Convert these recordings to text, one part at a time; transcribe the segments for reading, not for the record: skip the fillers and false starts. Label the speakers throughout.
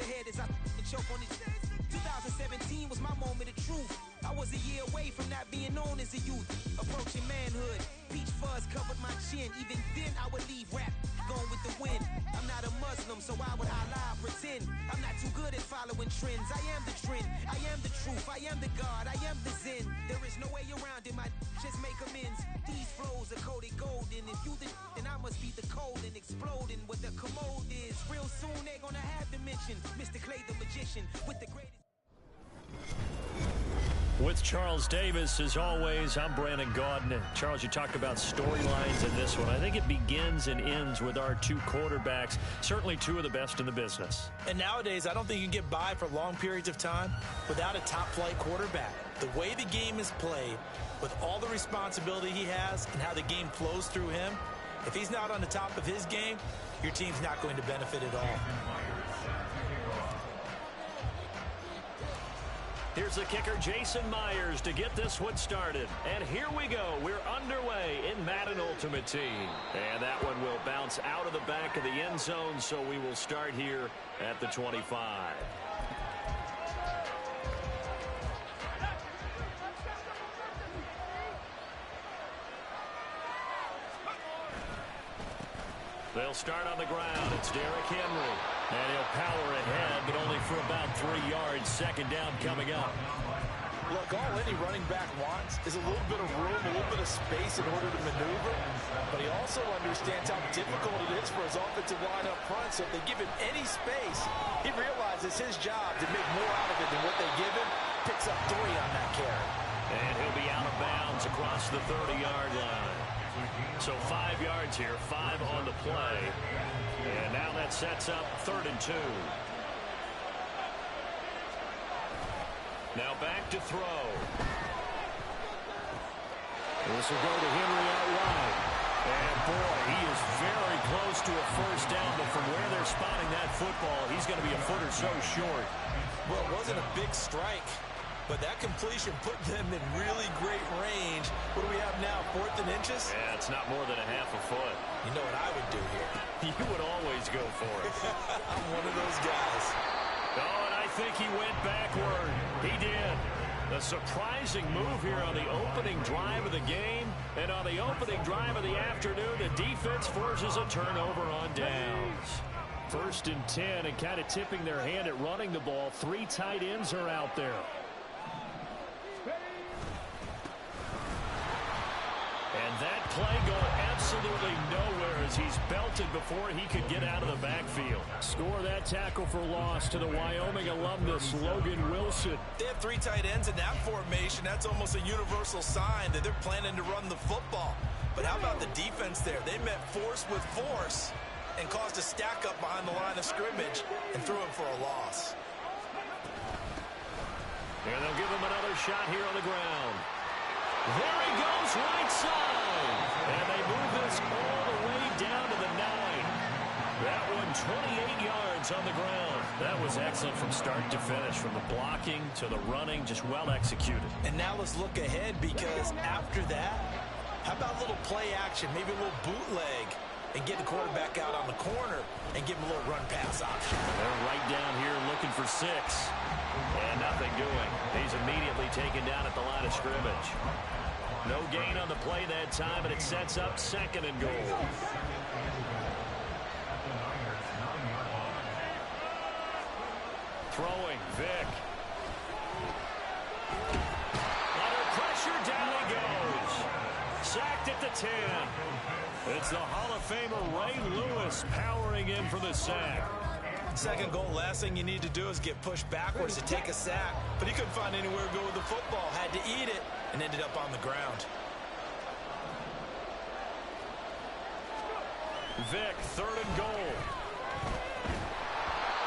Speaker 1: ahead as I choke on these. 2017 was my moment of truth. I was a year away from not being known as a youth. Approaching manhood, peach fuzz covered my chin. Even then I would leave rap going with the wind. I'm not a Muslim, so why would I lie or pretend? I'm not too good at following trends. I am the trend, I am the truth, I am the God, I am the Zen. There is no way around it, my just make amends. These flows are coated golden. If you the then I must be the cold and exploding what the commode is. Real soon they gonna have to mention Mr. Clay the magician with the greatest.
Speaker 2: With Charles Davis, as always, I'm Brandon Gaudin. Charles, you talked about storylines in this one. I think it begins and ends with our two quarterbacks, certainly two of the best in the business.
Speaker 3: And nowadays, I don't think you can get by for long periods of time without a top-flight quarterback. The way the game is played, with all the responsibility he has and how the game flows through him, if he's not on the top of his game, your team's not going to benefit at all.
Speaker 2: Here's the kicker, Jason Myers, to get this one started. And here we go. We're underway in Madden Ultimate Team. And that one will bounce out of the back of the end zone, so we will start here at the 25. They'll start on the ground. It's Derrick Henry. And he'll power ahead, but only for about 3 yards. Second down coming up.
Speaker 3: Look, all any running back wants is a little bit of room, a little bit of space in order to maneuver. But he also understands how difficult it is for his offensive line up front. So if they give him any space, he realizes his job to make more out of it than what they give him. Picks up 3 on that carry.
Speaker 2: And he'll be out of bounds across the 30-yard line. So 5 yards here, 5 on the play. And now that sets up 3rd and 2. Now back to throw. This will go to Henry out wide. And boy, he is very close to a first down, but from where they're spotting that football, he's going to be a foot or so short.
Speaker 3: Well, it wasn't a big strike, but that completion put them in really great range. What do we have now, 4th and inches?
Speaker 2: Yeah, it's not more than a half a foot.
Speaker 3: You know what I would do here?
Speaker 2: You would always go for it.
Speaker 3: I'm one of those guys.
Speaker 2: Oh, and I think he went backward. He did. A surprising move here on the opening drive of the game. And on the opening drive of the afternoon, the defense forces a turnover on downs. 1st and 10, and kind of tipping their hand at running the ball. 3 tight ends are out there. And that play going absolutely nowhere as he's belted before he could get out of the backfield. Score that tackle for loss to the Wyoming alumnus, Logan Wilson.
Speaker 3: They have 3 tight ends in that formation. That's almost a universal sign that they're planning to run the football. But how about the defense there? They met force with force and caused a stack up behind the line of scrimmage and threw him for a loss.
Speaker 2: And they'll give him another shot here on the ground. There he goes, right side. And they move this all the way down to the 9. That one 28 yards on the ground. That was excellent from start to finish, from the blocking to the running, just well executed.
Speaker 3: And now let's look ahead, because after that, how about a little play action, maybe a little bootleg, and get the quarterback out on the corner and give him a little run-pass option.
Speaker 2: They're right down here looking for 6. And nothing doing. He's immediately taken down at the line of scrimmage. No gain on the play that time, and it sets up 2nd and goal. Throwing, Vick. Under pressure, down he goes. Sacked at the 10. It's the Hall of Famer Ray Lewis powering in for the sack.
Speaker 3: 2nd goal, last thing you need to do is get pushed backwards to take a sack. But he couldn't find anywhere to go with the football. Had to eat it and ended up on the ground.
Speaker 2: Vick, 3rd and goal.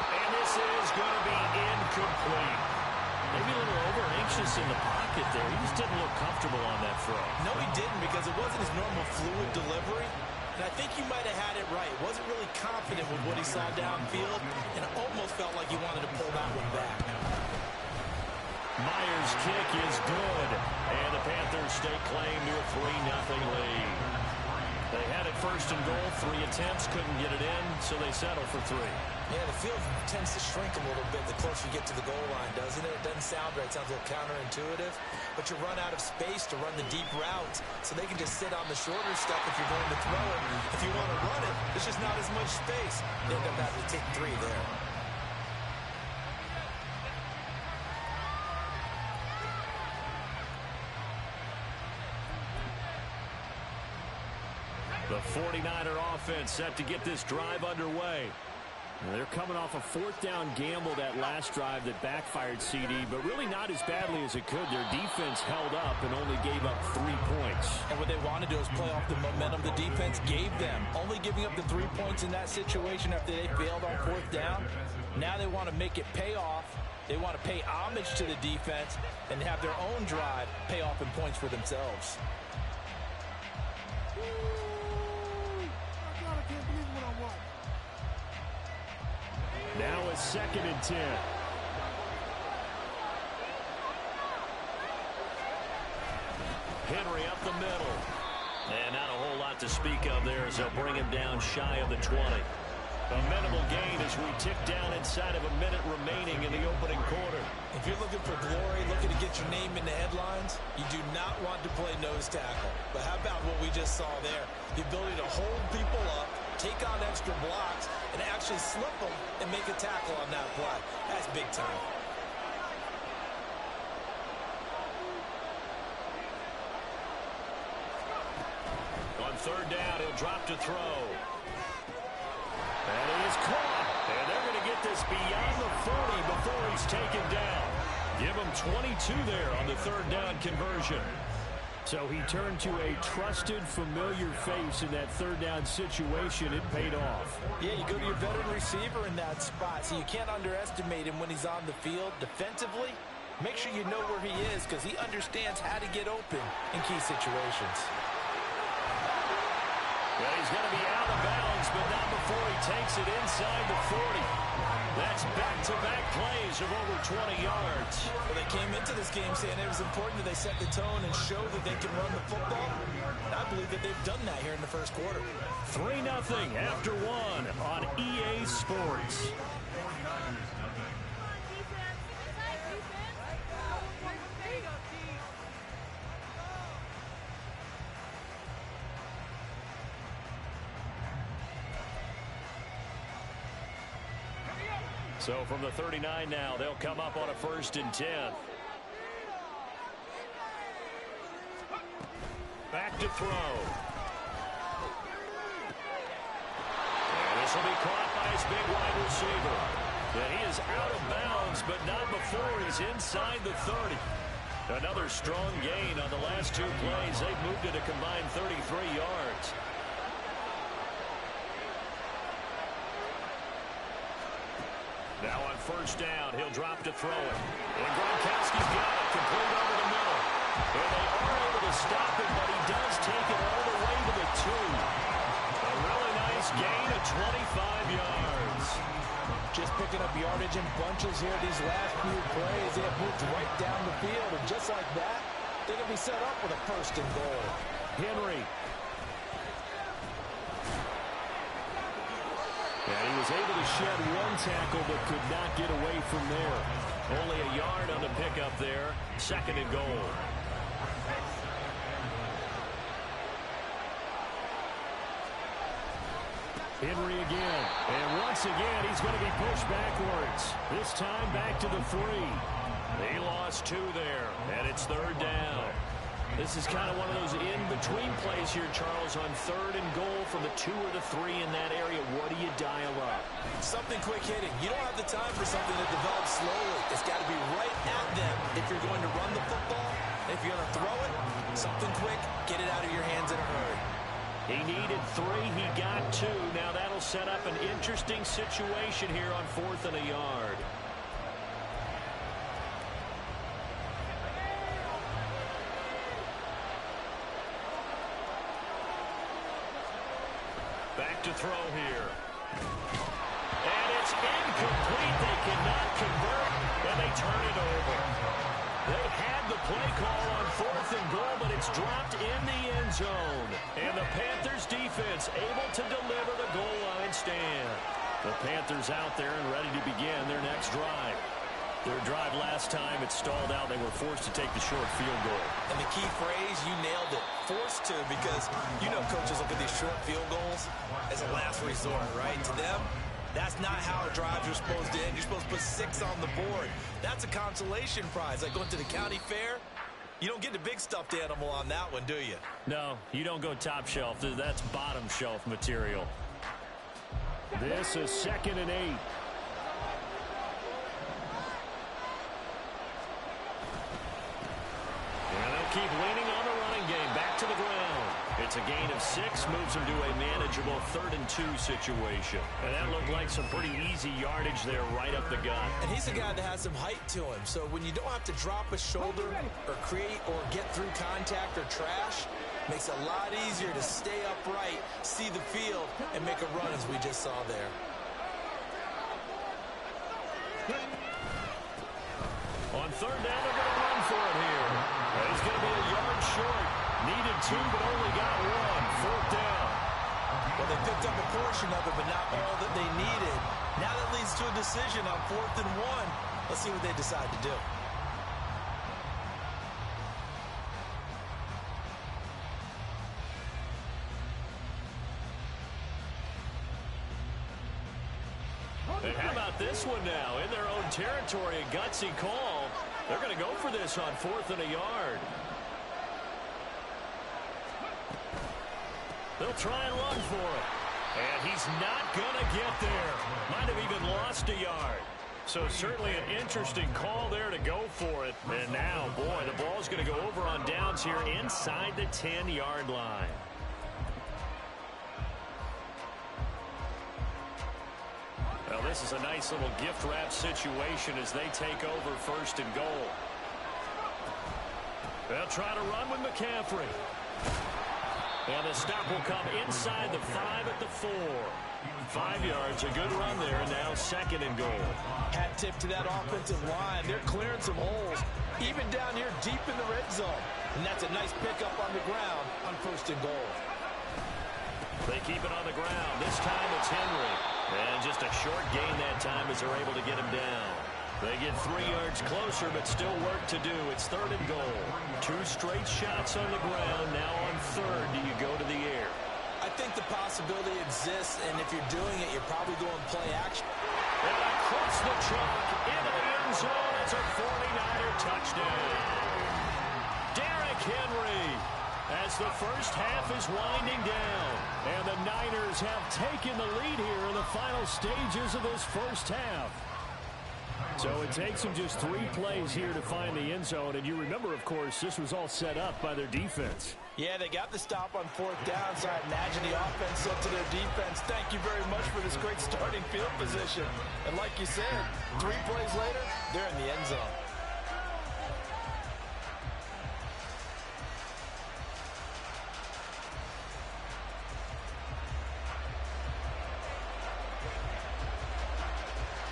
Speaker 2: And this is going to be incomplete. Maybe a little over-anxious in the pocket there. He just didn't look comfortable on that throw.
Speaker 3: No, he didn't, because it wasn't his normal fluid delivery. And I think you might have had it right. Wasn't really confident with what he saw downfield, and it almost felt like he wanted to pull that one back.
Speaker 2: Myers' kick is good, and the Panthers stake claim to a 3-0 lead. They have had it first and goal. 3 attempts, couldn't get it in, so they settle for 3.
Speaker 3: Yeah, the field tends to shrink a little bit the closer you get to the goal line, doesn't it? It doesn't sound right. It sounds a little counterintuitive. But you run out of space to run the deep routes, so they can just sit on the shorter stuff if you're going to throw it. If you want to run it, there's just not as much space. They end up having to take 3 there.
Speaker 2: The 49er offense set to get this drive underway. They're coming off a 4th down gamble that last drive that backfired CD, but really not as badly as it could. Their defense held up and only gave up 3 points.
Speaker 3: And what they want to do is play off the momentum the defense gave them. Only giving up the 3 points in that situation after they failed on 4th down. Now they want to make it pay off. They want to pay homage to the defense and have their own drive pay off in points for themselves.
Speaker 2: Now it's 2nd and 10. Henry up the middle. And not a whole lot to speak of there as they'll bring him down shy of the 20. A minimal gain as we tick down inside of a minute remaining in the opening quarter.
Speaker 3: If you're looking for glory, looking to get your name in the headlines, you do not want to play nose tackle. But how about what we just saw there? The ability to hold people up, take on extra blocks, and actually slip them and make a tackle on that play. That's big time.
Speaker 2: On 3rd down, he'll drop to throw. And he is caught. And they're going to get this beyond the 40 before he's taken down. Give him 22 there on the 3rd down conversion. So he turned to a trusted, familiar face in that 3rd down situation. It paid off.
Speaker 3: Yeah, you go to your veteran receiver in that spot, so you can't underestimate him when he's on the field defensively. Make sure you know where he is because he understands how to get open in key situations.
Speaker 2: Well, he's going to be out of bounds, but not before he takes it inside the 40. That's back-to-back plays of over 20 yards.
Speaker 3: Well, they came into this game saying it was important that they set the tone and show that they can run the football. And I believe that they've done that here in the first quarter.
Speaker 2: 3-0 after 1 on EA Sports. So from the 39 now, they'll come up on a 1st and 10. Back to throw. And this will be caught by his big wide receiver. And he is out of bounds, but not before he's inside the 30. Another strong gain on the last 2 plays. They've moved it a combined 33 yards. Now on 1st down, he'll drop to throw it. And Gronkowski's got it, complete over the middle. And they are able to stop it, but he does take it all the way to the 2. A really nice gain of 25 yards.
Speaker 3: Just picking up yardage in bunches here these last few plays. They have moved right down the field, and just like that, they're going to be set up with a 1st and goal.
Speaker 2: Henry. And he was able to shed 1 tackle, but could not get away from there. Only a yard on the pickup there. 2nd and goal. Henry again. And once again, he's going to be pushed backwards. This time back to the 3. He lost 2 there, and it's 3rd down. This is kind of one of those in-between plays here, Charles, on 3rd and goal from the 2 or the 3 in that area. What do you dial up?
Speaker 3: Something quick hitting. You don't have the time for something that develops slowly. It's got to be right at them if you're going to run the football. If you're going to throw it, something quick, get it out of your hands in a hurry.
Speaker 2: He needed 3. He got 2. Now that'll set up an interesting situation here on 4th and a yard. Back to throw here. And it's incomplete. They cannot convert, and they turn it over. They had the play call on 4th and goal, but it's dropped in the end zone. And the Panthers defense able to deliver the goal line stand. The Panthers out there and ready to begin their next drive. Their drive last time, it stalled out. They were forced to take the short field goal.
Speaker 3: And the key phrase, you nailed it, forced to, because you know coaches look at these short field goals as a last resort, right? To them, that's not how drives are supposed to end. You're supposed to put 6 on the board. That's a consolation prize. Like going to the county fair, you don't get the big stuffed animal on that one, do you?
Speaker 2: No, you don't go top shelf. That's bottom shelf material. This is 2nd and 8. And they'll keep leaning on the running game. Back to the ground. It's a gain of 6. Moves them to a manageable 3rd and 2 situation. And that looked like some pretty easy yardage there right up the gut.
Speaker 3: And he's a guy that has some height to him. So when you don't have to drop a shoulder or create or get through contact or trash, makes it a lot easier to stay upright, see the field, and make a run as we just saw there.
Speaker 2: On 3rd down, they're going to run for it here. He's going to be a yard short. Needed 2, but only got 1. 4th down.
Speaker 3: Well, they picked up a portion of it, but not all that they needed. Now that leads to a decision on 4th and 1. Let's see what they decide to do.
Speaker 2: And how about this one now? In their own territory, a gutsy call. They're going to go for this on 4th and a yard. They'll try and run for it. And he's not going to get there. Might have even lost a yard. So certainly an interesting call there to go for it. And now, boy, the ball's going to go over on downs here inside the 10-yard line. Well, this is a nice little gift wrap situation as they take over 1st and goal. They'll try to run with McCaffrey. And the stop will come inside the 5 at the 4. 5 yards, a good run there, and now 2nd and goal.
Speaker 3: Hat tip to that offensive line. They're clearing some holes, even down here deep in the red zone. And that's a nice pickup on the ground on 1st and goal.
Speaker 2: They keep it on the ground. This time it's Henry. And just a short gain that time as they're able to get him down. They get 3 yards closer, but still work to do. It's 3rd and goal. 2 straight shots on the ground. Now on 3rd, do you go to the air?
Speaker 3: I think the possibility exists, and if you're doing it, you're probably going play action.
Speaker 2: And across the chalk, into the end zone. It's a 49er touchdown. Derrick Henry, as the first half is winding down. And the Niners have taken the lead here in the final stages of this first half. So it takes them just 3 plays here to find the end zone. And you remember, of course, this was all set up by their defense.
Speaker 3: Yeah, they got the stop on 4th down, so I imagine the offense said to their defense, thank you very much for this great starting field position. And like you said, 3 plays later, they're in the end zone.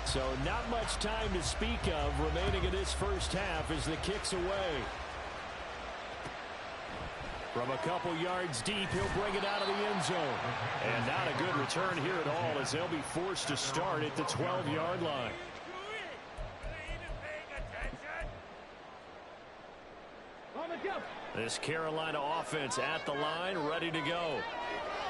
Speaker 2: So not much time to speak of remaining in this first half as the kick's away. From a couple yards deep, he'll bring it out of the end zone. And not a good return here at all as they'll be forced to start at the 12-yard line. This Carolina offense at the line, ready to go.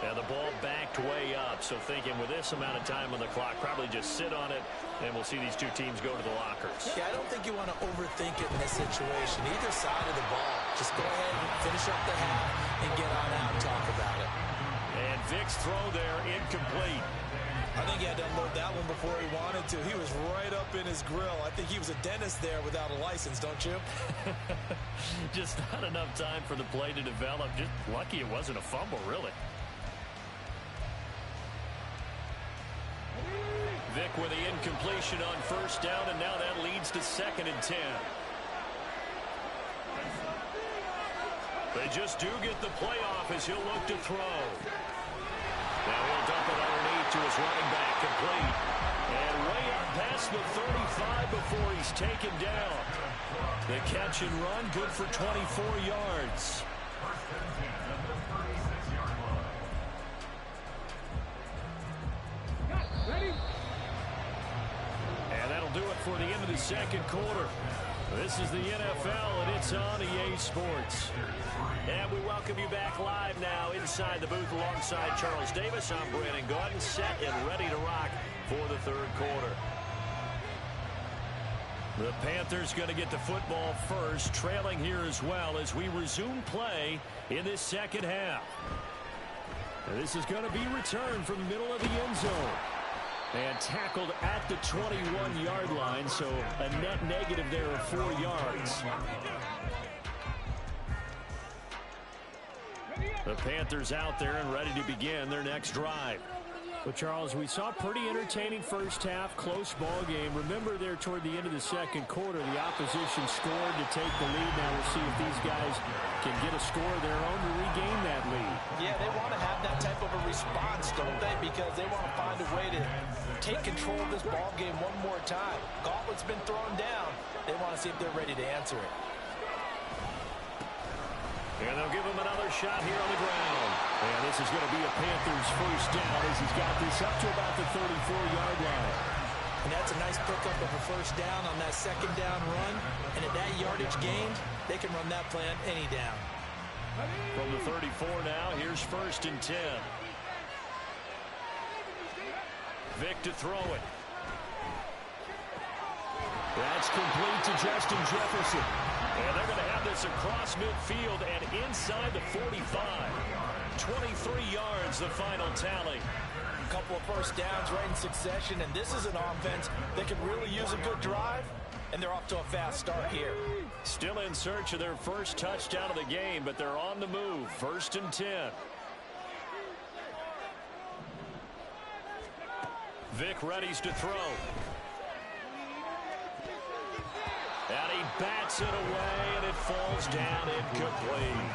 Speaker 2: And the ball backed way up, so thinking with this amount of time on the clock, probably just sit on it, and we'll see these 2 teams go to the lockers.
Speaker 3: Yeah, I don't think you want to overthink it in this situation. Either side of the ball, just go ahead and finish up the half and get on out and talk about it.
Speaker 2: And Vic's throw there, incomplete.
Speaker 3: I think he had to unload that one before he wanted to. He was right up in his grill. I think he was a dentist there without a license, don't you?
Speaker 2: Just not enough time for the play to develop. Just lucky it wasn't a fumble, really. Vic with the incompletion on 1st down, and now that leads to 2nd and 10. They just do get the playoff as he'll look to throw. Now he'll dump it underneath to his running back, complete. And way up past the 35 before he's taken down. The catch and run, good for 24 yards. And that'll do it for the end of the second quarter. This is the NFL, and it's on EA Sports. And we welcome you back live now inside the booth alongside Charles Davis. I'm Brandon Gaudin, set and ready to rock for the third quarter. The Panthers going to get the football first, trailing here as well as we resume play in this second half. And this is going to be returned from the middle of the end zone. And tackled at the 21-yard line, so a net negative there of 4 yards. The Panthers out there and ready to begin their next drive. Well, Charles, we saw a pretty entertaining first half, close ball game. Remember there toward the end of the second quarter, the opposition scored to take the lead. Now we'll see if these guys can get a score of their own to regain that lead. Yeah, they want to have that type of a response, don't they? Because they want to find a way to take control of this ball game one more time. Gauntlet's been thrown down. They want to see if they're ready to answer it. And they'll give him another shot here on the ground. And this is going to be a Panthers first down as he's got this up to about the 34-yard line. And that's a nice pickup of a first down on that second down run. And at that yardage gained, they can run that play on any down. From the 34 now, here's 1st and 10. Vic to throw it. That's complete to Justin Jefferson. And they're going to have this across midfield and inside the 45. 23 yards, the final tally. A couple of first downs right in succession, and this is an offense that can really use a good drive, and they're off to a fast start here. Still in search of their first touchdown of the game, but they're on the move. 1st and 10. Vic readies to throw. And he bats it away, and it falls down incomplete.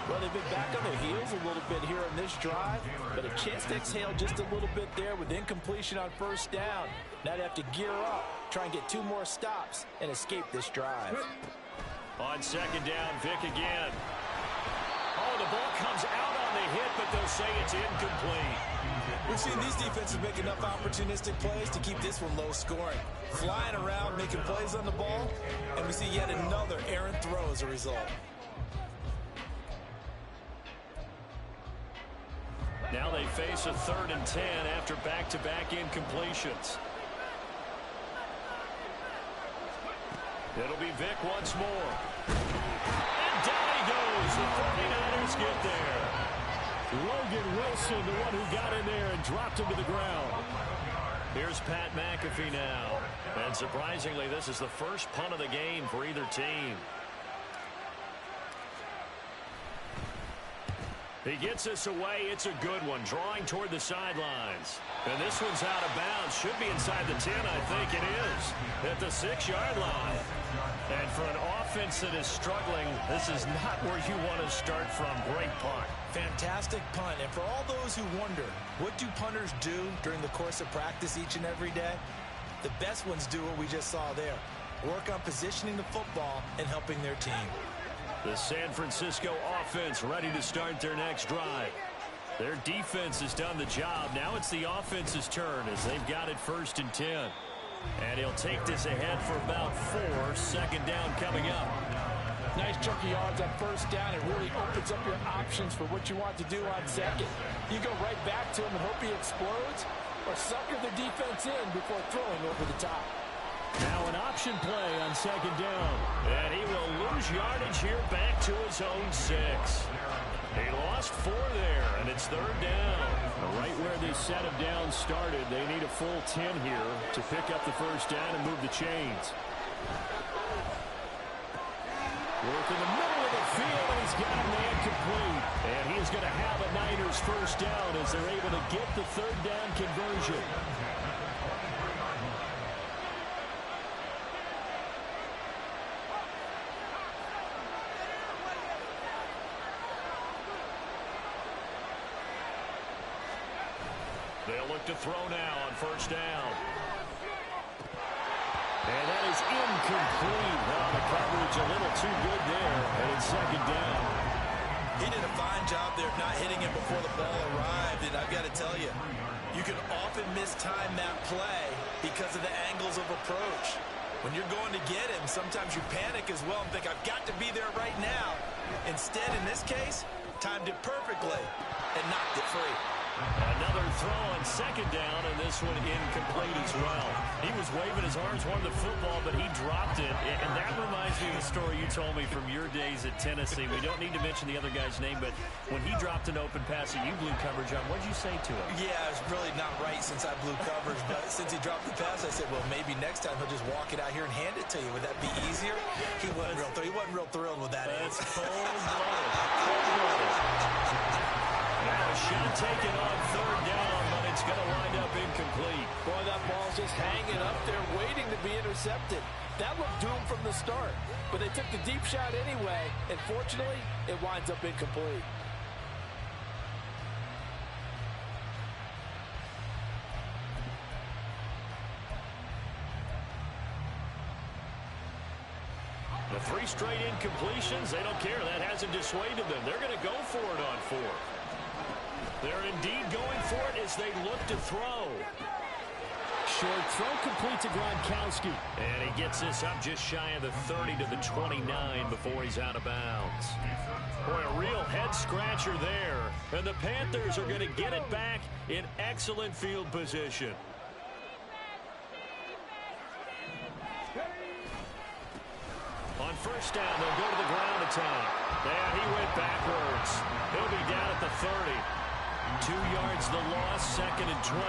Speaker 2: Well, they've been back on their heels a little bit here on this drive, but a chance to exhale just a little bit there with incompletion on first down. Now they have to gear up, try and get 2 more stops, and escape this drive. On second down, Vic again. Oh, the ball comes out on the hit, but they'll say it's incomplete. We've seen these defenses make enough opportunistic plays to keep this one low scoring. Flying around, making plays on the ball, and we see yet another errant throw as a result. Now they face a 3rd and 10 after back-to-back incompletions. It'll be Vic once more. And down he goes. The 49ers get there. Logan Wilson, the one who got in there and dropped him to the ground. Here's Pat McAfee now. And surprisingly, this is the first punt of the game for either team. He gets this away. It's a good one, drawing toward the sidelines. And this one's out of bounds. Should be inside the 10, I think it is. At the 6-yard line. And for an offense that is struggling, this is not where you want to start from. Great punt. Fantastic punt. And for all those who wonder, what do punters do during the course of practice each and every day? The best ones do what we just saw there. Work on positioning the football and helping their team. The San Francisco offense ready to start their next drive. Their defense has done the job. Now it's the offense's turn as they've got it 1st and 10. And he'll take this ahead for about 4. Second down coming up. Nice chunk of yards on first down. It really opens up your options for what you want to do on second. You go right back to him and hope he explodes, or sucker the defense in before throwing over the top. Now an option play on second down. And he will lose yardage here back to his own 6. He lost 4 there, and it's 3rd down. Right where this set of downs started, they need a full 10 here to pick up the first down and move the chains. Work in the middle of the field, and he's got a man complete. And he's going to have a Niners first down as they're able to get the 3rd down conversion. They'll look to throw now on first down. And that is incomplete. Well, the coverage a little too good there, and it's second down.
Speaker 3: He did a fine job there of not hitting him before the ball arrived, and I've got to tell you, you can often mistime that play because of the angles of approach. When you're going to get him, sometimes you panic as well and think, I've got to be there right now. Instead, in this case, timed it perfectly and knocked it free.
Speaker 2: Another throw on second down, and this one incomplete as well. He was waving his arms, wanted the football, but he dropped it. And that reminds me of the story you told me from your days at Tennessee. We don't need to mention the other guy's name, but when he dropped an open pass that you blew coverage on, what did you say to him?
Speaker 3: Yeah, it's really not right since I blew coverage, but since he dropped the pass, I said, well, maybe next time he'll just walk it out here and hand it to you. Would that be easier? He wasn't real thrilled with that.
Speaker 2: That's cold-blooded. Cold-blooded. Now a shot taken on third down, but it's going to wind up incomplete.
Speaker 3: Boy, that ball's just hanging up there waiting to be intercepted. That looked doomed from the start, but they took the deep shot anyway, and fortunately, it winds up incomplete.
Speaker 2: The 3 straight incompletions, they don't care. That hasn't dissuaded them. They're going to go for it on 4. They're indeed going for it as they look to throw. Short throw complete to Gronkowski. And he gets this up just shy of the 30 to the 29 before he's out of bounds. Boy, a real head-scratcher there. And the Panthers are going to get it back in excellent field position. On first down, they'll go to the ground attack. Yeah, he went backwards. He'll be down at the 30. 2 yards the loss, 2nd and 12.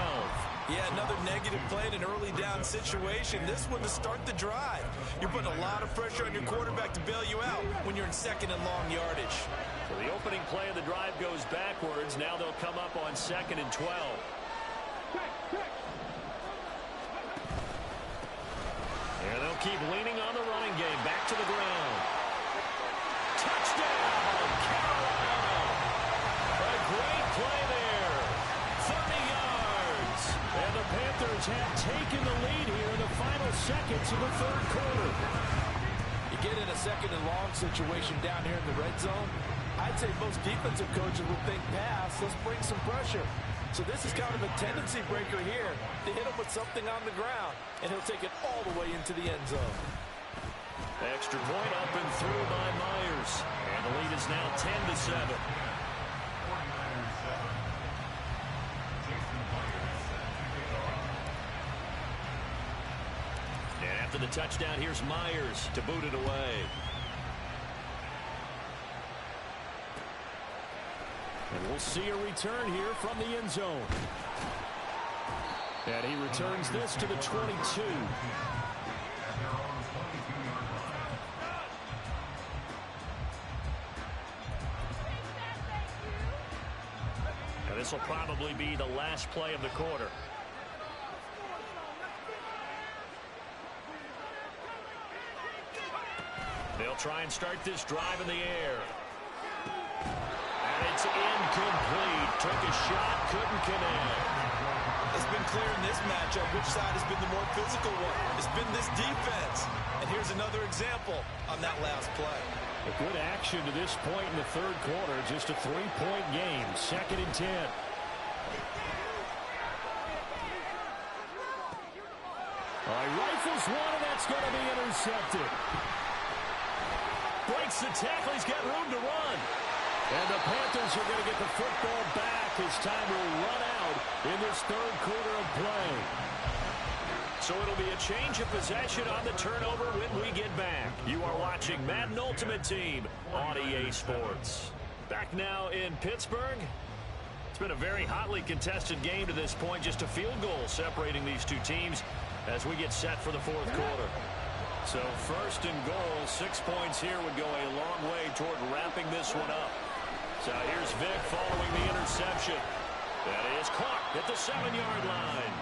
Speaker 3: Yeah, another negative play in an early down situation. This one to start the drive. You're putting a lot of pressure on your quarterback to bail you out when you're in 2nd and long yardage.
Speaker 2: So the opening play of the drive goes backwards. Now they'll come up on 2nd and 12. And they'll keep leaning on the running game. Back to the ground. Touchdown, Carolina. A great play there. 30 yards. And the Panthers have taken the lead here in the final seconds of the third quarter.
Speaker 3: You get in a 2nd and long situation down here in the red zone, I'd say most defensive coaches would think pass, let's bring some pressure. So this is kind of a tendency breaker here to hit him with something on the ground, and he'll take it all the way into the end zone.
Speaker 2: Extra point up and through by Myers. And the lead is now 10-7. And after the touchdown, here's Myers to boot it away. And we'll see a return here from the end zone. And he returns this to the 22. And this will probably be the last play of the quarter. They'll try and start this drive in the air. And it's incomplete. Took a shot, couldn't connect.
Speaker 3: It's been clear in this matchup which side has been the more physical one. It's been this defense. And here's another example on that last play.
Speaker 2: A good action to this point in the third quarter. Just a 3-point game. 2nd and 10. All right, rifles one, and that's going to be intercepted. Breaks the tackle. He's got room to run. And the Panthers are going to get the football back as time will run out in this third quarter of play. So it'll be a change of possession on the turnover when we get back. You are watching Madden Ultimate Team on EA Sports. Back now in Pittsburgh. It's been a very hotly contested game to this point. Just a field goal separating these two teams as we get set for the fourth quarter. So 1st and goal, 6 points here would go a long way toward wrapping this one up. So here's Vic following the interception. That is caught at the 7-yard line.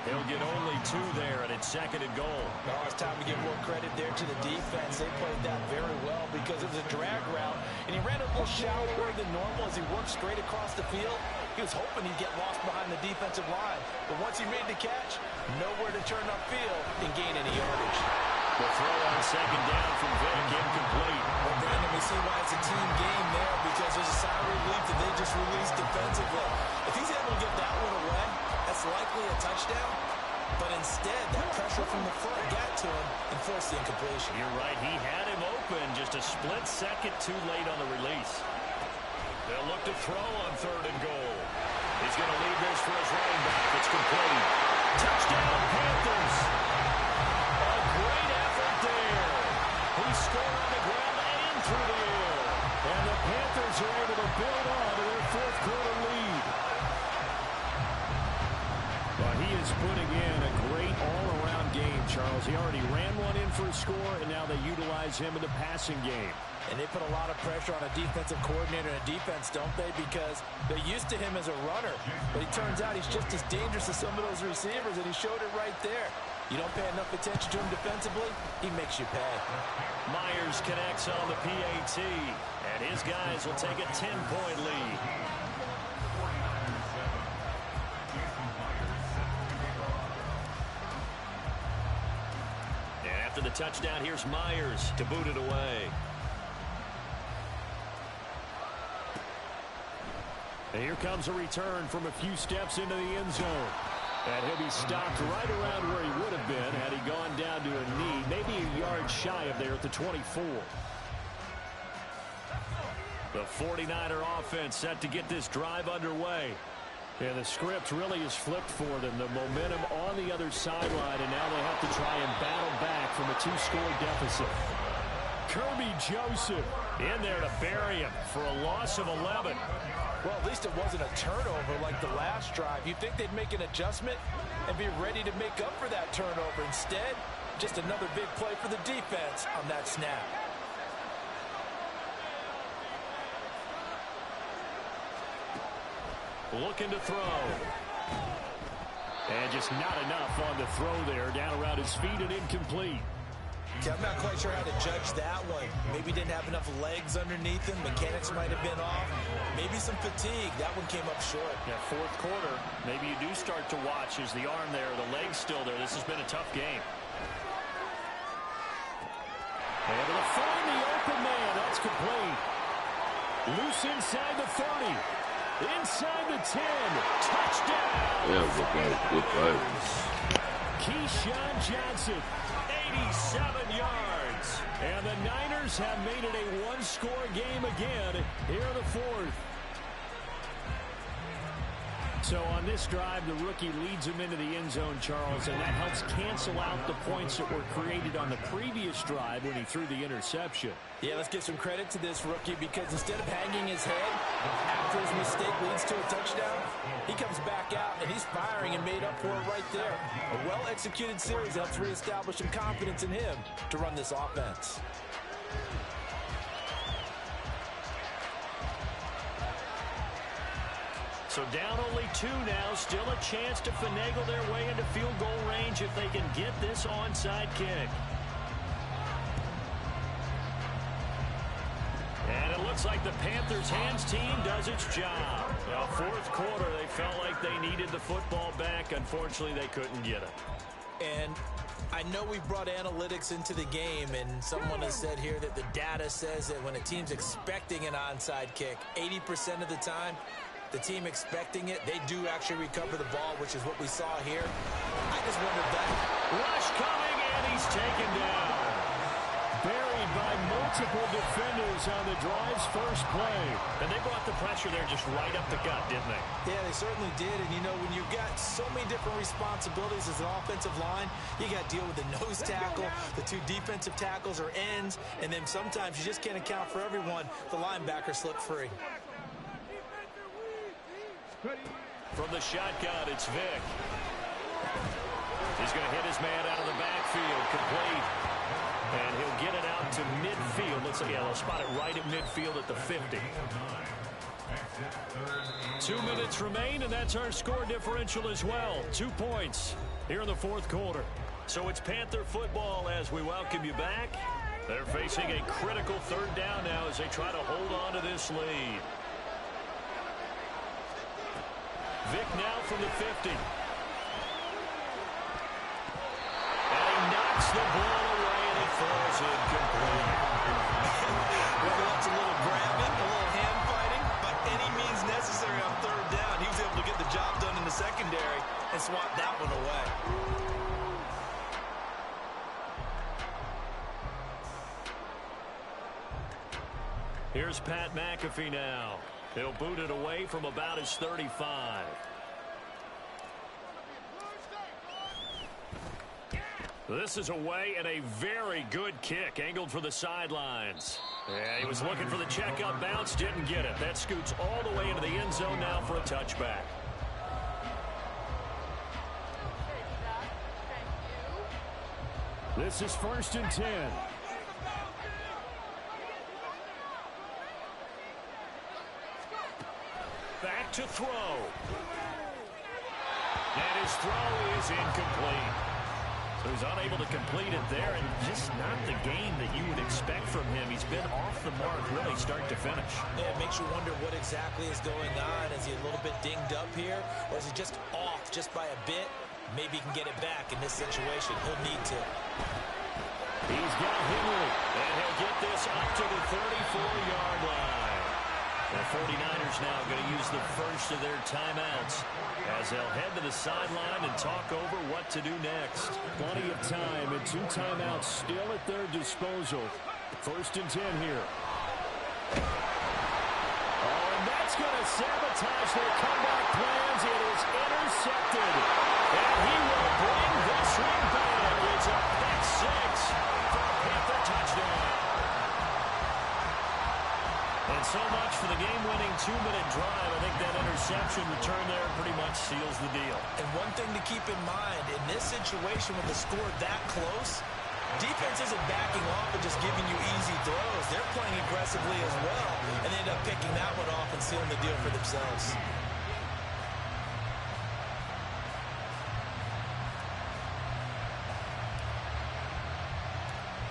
Speaker 2: He'll get only 2 there, and it's 2nd and goal.
Speaker 3: Oh, it's time to give more credit there to the defense. They played that very well because it was a drag route, and he ran a little shallower than normal as he worked straight across the field. He was hoping he'd get lost behind the defensive line, but once he made the catch, nowhere to turn upfield and gain any yardage.
Speaker 2: The throw on second down from Vick, incomplete.
Speaker 3: Well, Brandon, we see why it's a team game there, because there's a sigh of relief that they just released defensively. If he's able to get that one away, that's likely a touchdown. But instead, that pressure from the front got to him and forced the incompletion.
Speaker 2: You're right. He had him open, just a split second too late on the release. They'll look to throw on 3rd and goal. He's going to leave this for his running back. It's complete. Touchdown, Panthers. A great effort there. He scored on the ground and through the air. And the Panthers are able to build on to their 4th quarter lead. Well, he is putting in a great all-around game, Charles. He already ran one in for a score, and now they utilize him in the passing game.
Speaker 3: And they put a lot of pressure on a defensive coordinator and a defense, don't they? Because they're used to him as a runner. But it turns out he's just as dangerous as some of those receivers, and he showed it right there. You don't pay enough attention to him defensively, he makes you pay.
Speaker 2: Myers connects on the PAT, and his guys will take a 10-point lead. And after the touchdown, here's Myers to boot it away. And here comes a return from a few steps into the end zone. And he'll be stopped right around where he would have been had he gone down to a knee, maybe a yard shy of there at the 24. The 49er offense set to get this drive underway. And the script really is flipped for them. The momentum on the other sideline, and now they have to try and battle back from a 2-score deficit. Kirby Joseph in there to bury him for a loss of 11.
Speaker 3: Well, at least it wasn't a turnover like the last drive. You'd think they'd make an adjustment and be ready to make up for that turnover. Instead, just another big play for the defense on that snap.
Speaker 2: Looking to throw. And just not enough on the throw there. Down around his feet and incomplete.
Speaker 3: Yeah, I'm not quite sure how to judge that one. Maybe didn't have enough legs underneath him. Mechanics might have been off. Maybe some fatigue. That one came up short.
Speaker 2: Yeah, 4th quarter. Maybe you do start to watch as the arm there, the leg's still there. This has been a tough game. Able to find the open man. That's complete. Loose inside the 30. Inside the 10. Touchdown.
Speaker 4: Yeah, good play.
Speaker 2: Keyshawn Johnson. 87 yards. And the Niners have made it a 1-score game again here in the 4th. So on this drive, the rookie leads him into the end zone, Charles, and that helps cancel out the points that were created on the previous drive when he threw the interception.
Speaker 3: Yeah, let's give some credit to this rookie, because instead of hanging his head after his mistake leads to a touchdown, he comes back out and he's firing and made up for it right there. A well-executed series helps reestablish some confidence in him to run this offense.
Speaker 2: So down only 2 now, still a chance to finagle their way into field goal range if they can get this onside kick. And it looks like the Panthers' hands team does its job. Now, 4th quarter, they felt like they needed the football back. Unfortunately, they couldn't get it.
Speaker 3: And I know we brought analytics into the game, and someone has said here that the data says that when a team's expecting an onside kick, 80% of the time, the team expecting it, they do actually recover the ball, which is what we saw here. I just wondered that.
Speaker 2: Rush coming, and he's taken down. Buried by multiple defenders on the drive's first play. And they brought the pressure there just right up the gut, didn't they?
Speaker 3: Yeah, they certainly did. And, you know, when you've got so many different responsibilities as an offensive line, you got to deal with the nose tackle, the 2 defensive tackles or ends, and then sometimes you just can't account for everyone. The linebacker slipped free.
Speaker 2: From the shotgun, it's Vick. He's going to hit his man out of the backfield, complete. And he'll get it out to midfield. Looks like they'll spot it right at midfield at the 50. 2 minutes remain, and that's our score differential as well. 2 points here in the 4th quarter. So it's Panther football as we welcome you back. They're facing a critical 3rd down now as they try to hold on to this lead. Vick now from the 50. And he knocks the ball away, and is incomplete.
Speaker 3: Whether that's a little grabbing, a little hand fighting, by any means necessary on third down, he was able to get the job done in the secondary and swat that one away.
Speaker 2: Here's Pat McAfee now. He'll boot it away from about his 35. This is away and a very good kick angled for the sidelines. Yeah, he was looking for the checkup bounce, didn't get it. That scoots all the way into the end zone now for a touchback. This is 1st and 10. Back to throw. And his throw is incomplete. So he's unable to complete it there, and just not the game that you would expect from him. He's been off the mark really start to finish.
Speaker 3: Yeah, it makes you wonder what exactly is going on. Is he a little bit dinged up here, or is he just off just by a bit? Maybe he can get it back in this situation. He'll need to.
Speaker 2: He's got Henry, and he'll get this up to the 34-yard line. The 49ers now going to use the first of their timeouts as they'll head to the sideline and talk over what to do next. Plenty of time and 2 timeouts still at their disposal. 1st and 10 here. Oh, and that's going to sabotage their comeback plans. It is intercepted. And he will bring this one back. It's a pick 6 for a Panther touchdown. And so much for the game-winning 2-minute drive. I think that interception return there pretty much seals the deal.
Speaker 3: And one thing to keep in mind, in this situation with the score that close, defense isn't backing off and just giving you easy throws. They're playing aggressively as well, and they end up picking that one off and sealing the deal for themselves.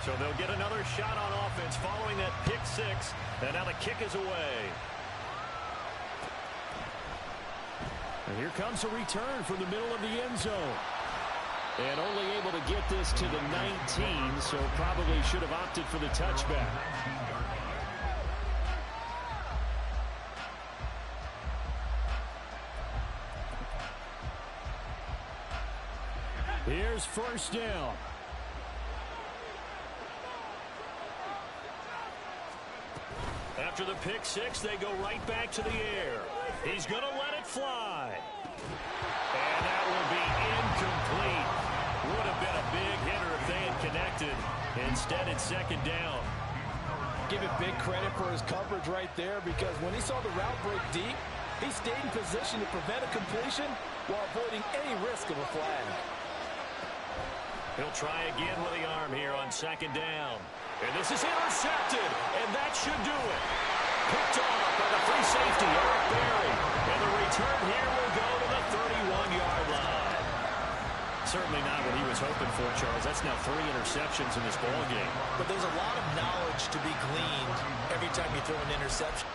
Speaker 2: So they'll get another shot on offense following that pick 6, and now the kick is away. And here comes a return from the middle of the end zone. And only able to get this to the 19, so probably should have opted for the touchback. Here's 1st down. After the pick 6, they go right back to the air. He's going to let it fly. And that will be incomplete. Would have been a big hitter if they had connected. Instead, it's 2nd down.
Speaker 3: Give it big credit for his coverage right there, because when he saw the route break deep, he stayed in position to prevent a completion while avoiding any risk of a flag.
Speaker 2: He'll try again with the arm here on 2nd down. And this is intercepted, and that should do it. Picked off by the free safety, Eric Berry. And the return here will go to the 31-yard line. Certainly not what he was hoping for, Charles. That's now 3 interceptions in this ballgame.
Speaker 3: But there's a lot of knowledge to be gleaned every time you throw an interception.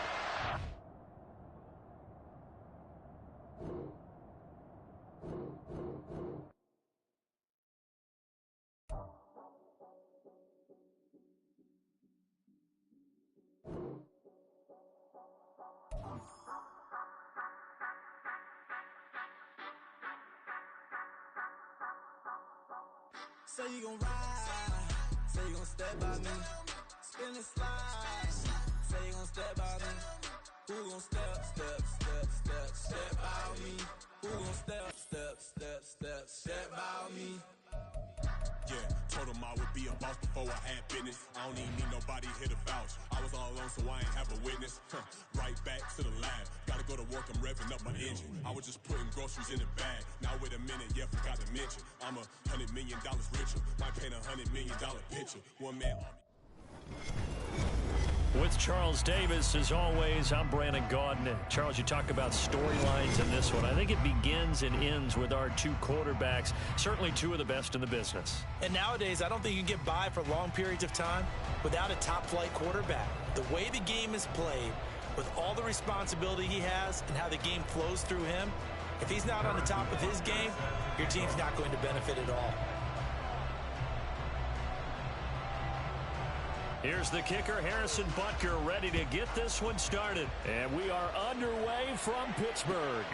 Speaker 1: Say you gon' ride, say you gon' step by me, spin and slide, say you gon' step by me, who gon' step by me, who gon' step by me.
Speaker 4: Yeah, told him I would be a boss before I had business. I don't even need nobody here to vouch. I was all alone, so I ain't have a witness. Right back to the lab. Gotta go to work, I'm revving up my engine. I was just putting groceries in the bag. Now wait a minute, yeah, forgot to mention. I'm $100 million richer. Might paint $100 million picture. One man army.
Speaker 2: With Charles Davis, as always, I'm Brandon Gaudin. Charles, you talk about storylines in this one. I think it begins and ends with our 2 quarterbacks, certainly 2 of the best in the business.
Speaker 3: And nowadays, I don't think you can get by for long periods of time without a top-flight quarterback. The way the game is played, with all the responsibility he has and how the game flows through him, if he's not on the top of his game, your team's not going to benefit at all.
Speaker 2: Here's the kicker, Harrison Butker, ready to get this one started. And we are underway from Pittsburgh.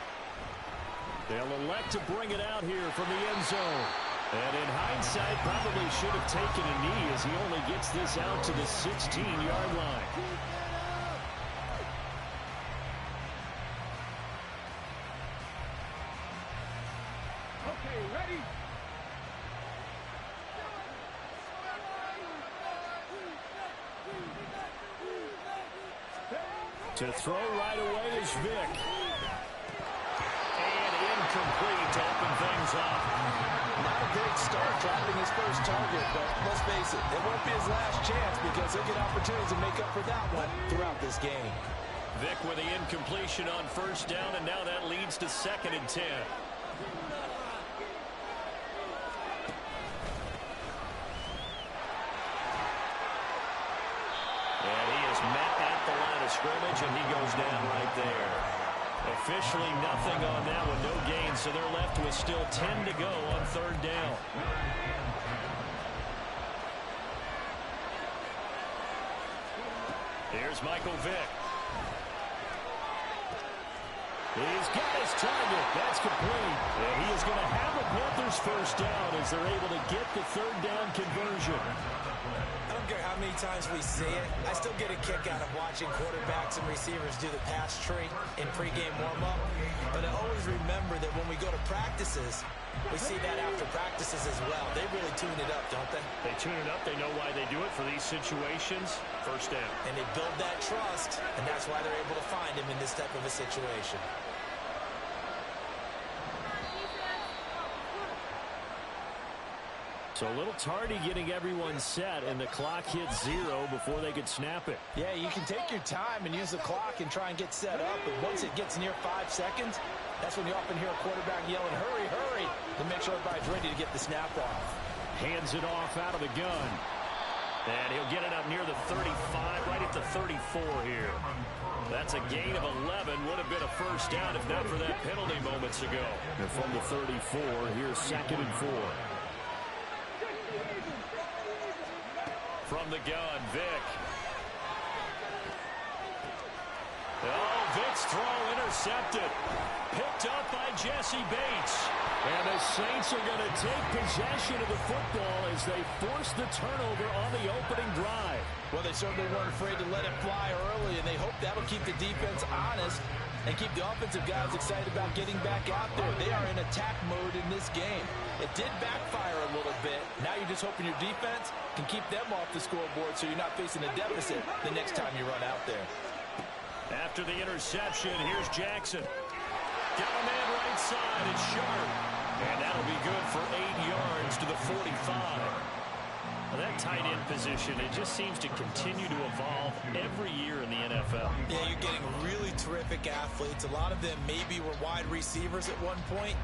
Speaker 2: They'll elect to bring it out here from the end zone. And in hindsight, probably should have taken a knee as he only gets this out to the 16-yard line.
Speaker 5: Okay, ready?
Speaker 2: To throw right away is Vick. And incomplete to open things up.
Speaker 3: Not a great start driving his first target, but let's face it, it won't be his last chance because he'll get opportunities to make up for that one throughout this game.
Speaker 2: Vick with the incompletion on first down, and now that leads to 2nd and 10. And he is met at the line of scrimmage, and he goes down right there. Officially nothing on that one, no gain, so they're left with still 10 to go on 3rd down. Here's Michael Vick. He's got his target. That's complete. And he is going to have a Panthers first down as they're able to get the 3rd down conversion.
Speaker 6: I don't care how many times we see it, I still get a kick out of watching quarterbacks and receivers do the pass tree in pregame warm-up. But I always remember that when we go to practices, we see that after practices as well. They really tune it up, don't they?
Speaker 2: They tune it up. They know why they do it for these situations. First down.
Speaker 6: And they build that trust, and that's why they're able to find him in this type of a situation.
Speaker 2: So a little tardy getting everyone set, and the clock hits 0 before they could snap it.
Speaker 3: Yeah, you can take your time and use the clock and try and get set up, but once it gets near 5 seconds, that's when you often hear a quarterback yelling, hurry, hurry, to make sure everybody's ready to get the snap off.
Speaker 2: Hands it off out of the gun. And he'll get it up near the 35, right at the 34 here. That's a gain of 11. Would have been a first down if not for that penalty moments ago. And from the 34, here's 2nd and 4. From the gun, Vick. Oh, Vick's throw intercepted. Picked up by Jesse Bates. And the Saints are going to take possession of the football as they force the turnover on the opening drive.
Speaker 3: Well, they certainly weren't afraid to let it fly early, and they hope that'll keep the defense honest and keep the offensive guys excited about getting back out there. They are in attack mode in this game. It did backfire a little bit. Now you're just hoping your defense can keep them off the scoreboard so you're not facing a deficit the next time you run out there.
Speaker 2: After the interception, here's Jackson. Got a man right side. It's Sharp. And that'll be good for 8 yards to the 45. Well, that tight end position, it just seems to continue to evolve every year in the NFL.
Speaker 6: Yeah, you're getting really terrific athletes. A lot of them maybe were wide receivers at one point.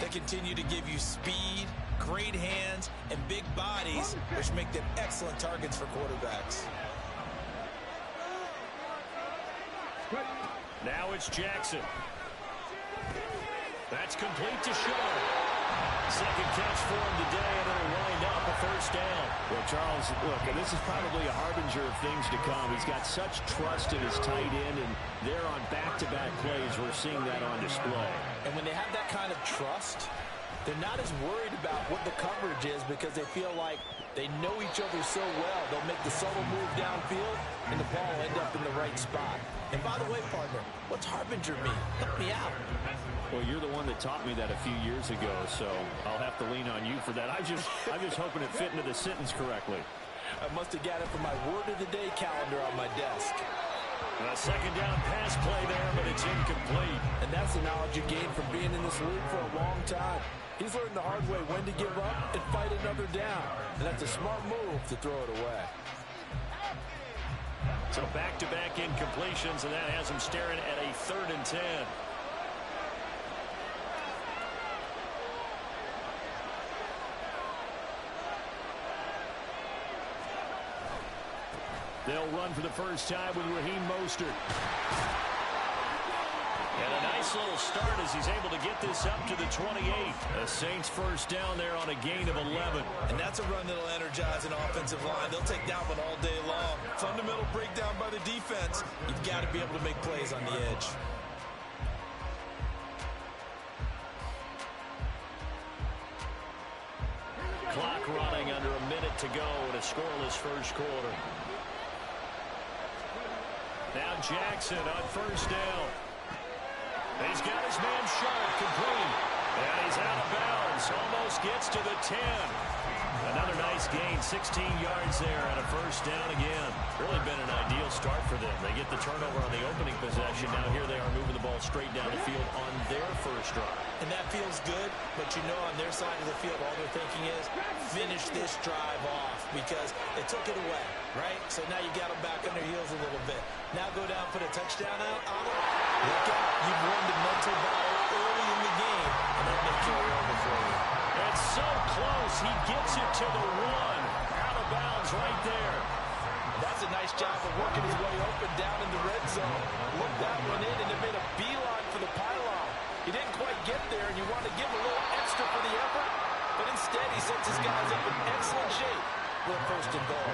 Speaker 6: They continue to give you speed, great hands, and big bodies, which make them excellent targets for quarterbacks.
Speaker 2: Now it's Jackson. That's complete to Sharp. Second catch for him today, and it'll wind up a first down. Well, Charles, look, and this is probably a harbinger of things to come. He's got such trust in his tight end, and they're on back-to-back plays. We're seeing that on display.
Speaker 3: And when they have that kind of trust, they're not as worried about what the coverage is because they feel like they know each other so well. They'll make the subtle move downfield, and the ball will end up in the right spot. And by the way, partner, what's harbinger mean? Help me out.
Speaker 2: Well, you're the one that taught me that a few years ago, so I'll have to lean on you for that. I'm just hoping it fit into the sentence correctly.
Speaker 3: I must have got it from my word of the day calendar on my desk.
Speaker 2: A second down pass play there, but it's incomplete.
Speaker 3: And that's the knowledge you gain from being in this league for a long time. He's learned the hard way when to give up and fight another down. And that's a smart move to throw it away.
Speaker 2: So back-to-back incompletions, and that has him staring at a 3rd and 10. They'll run for the first time with Raheem Mostert. And a nice little start as he's able to get this up to the 28. The Saints first down there on a gain of 11.
Speaker 6: And that's a run that'll energize an offensive line. They'll take that one all day long. Fundamental breakdown by the defense. You've got to be able to make plays on the edge.
Speaker 2: Clock running under a minute to go in a scoreless first quarter. Now Jackson on first down. He's got his man Sharp complete. And he's out of bounds. Almost gets to the 10. Another nice gain, 16 yards there and a first down again. Really been an ideal start for them. They get the turnover on the opening possession. Now here they are moving the ball straight down the field on their first drive.
Speaker 6: And that feels good, but you know on their side of the field all they're thinking is finish this drive off because they took it away, right? So now you got them back on their heels a little bit. Now go down, put a touchdown out on it. Look out. You've won the mental battle early in the game, and that may carry over for you.
Speaker 2: It's so close. He gets it to the 1. Out of bounds right there.
Speaker 3: That's a nice job of working his way open down in the red zone. Looked that one in, and it made a beeline for the pylon. He didn't quite get there, and you want to give him a little extra for the effort, but instead he sets his guys up in excellent shape for a first and goal.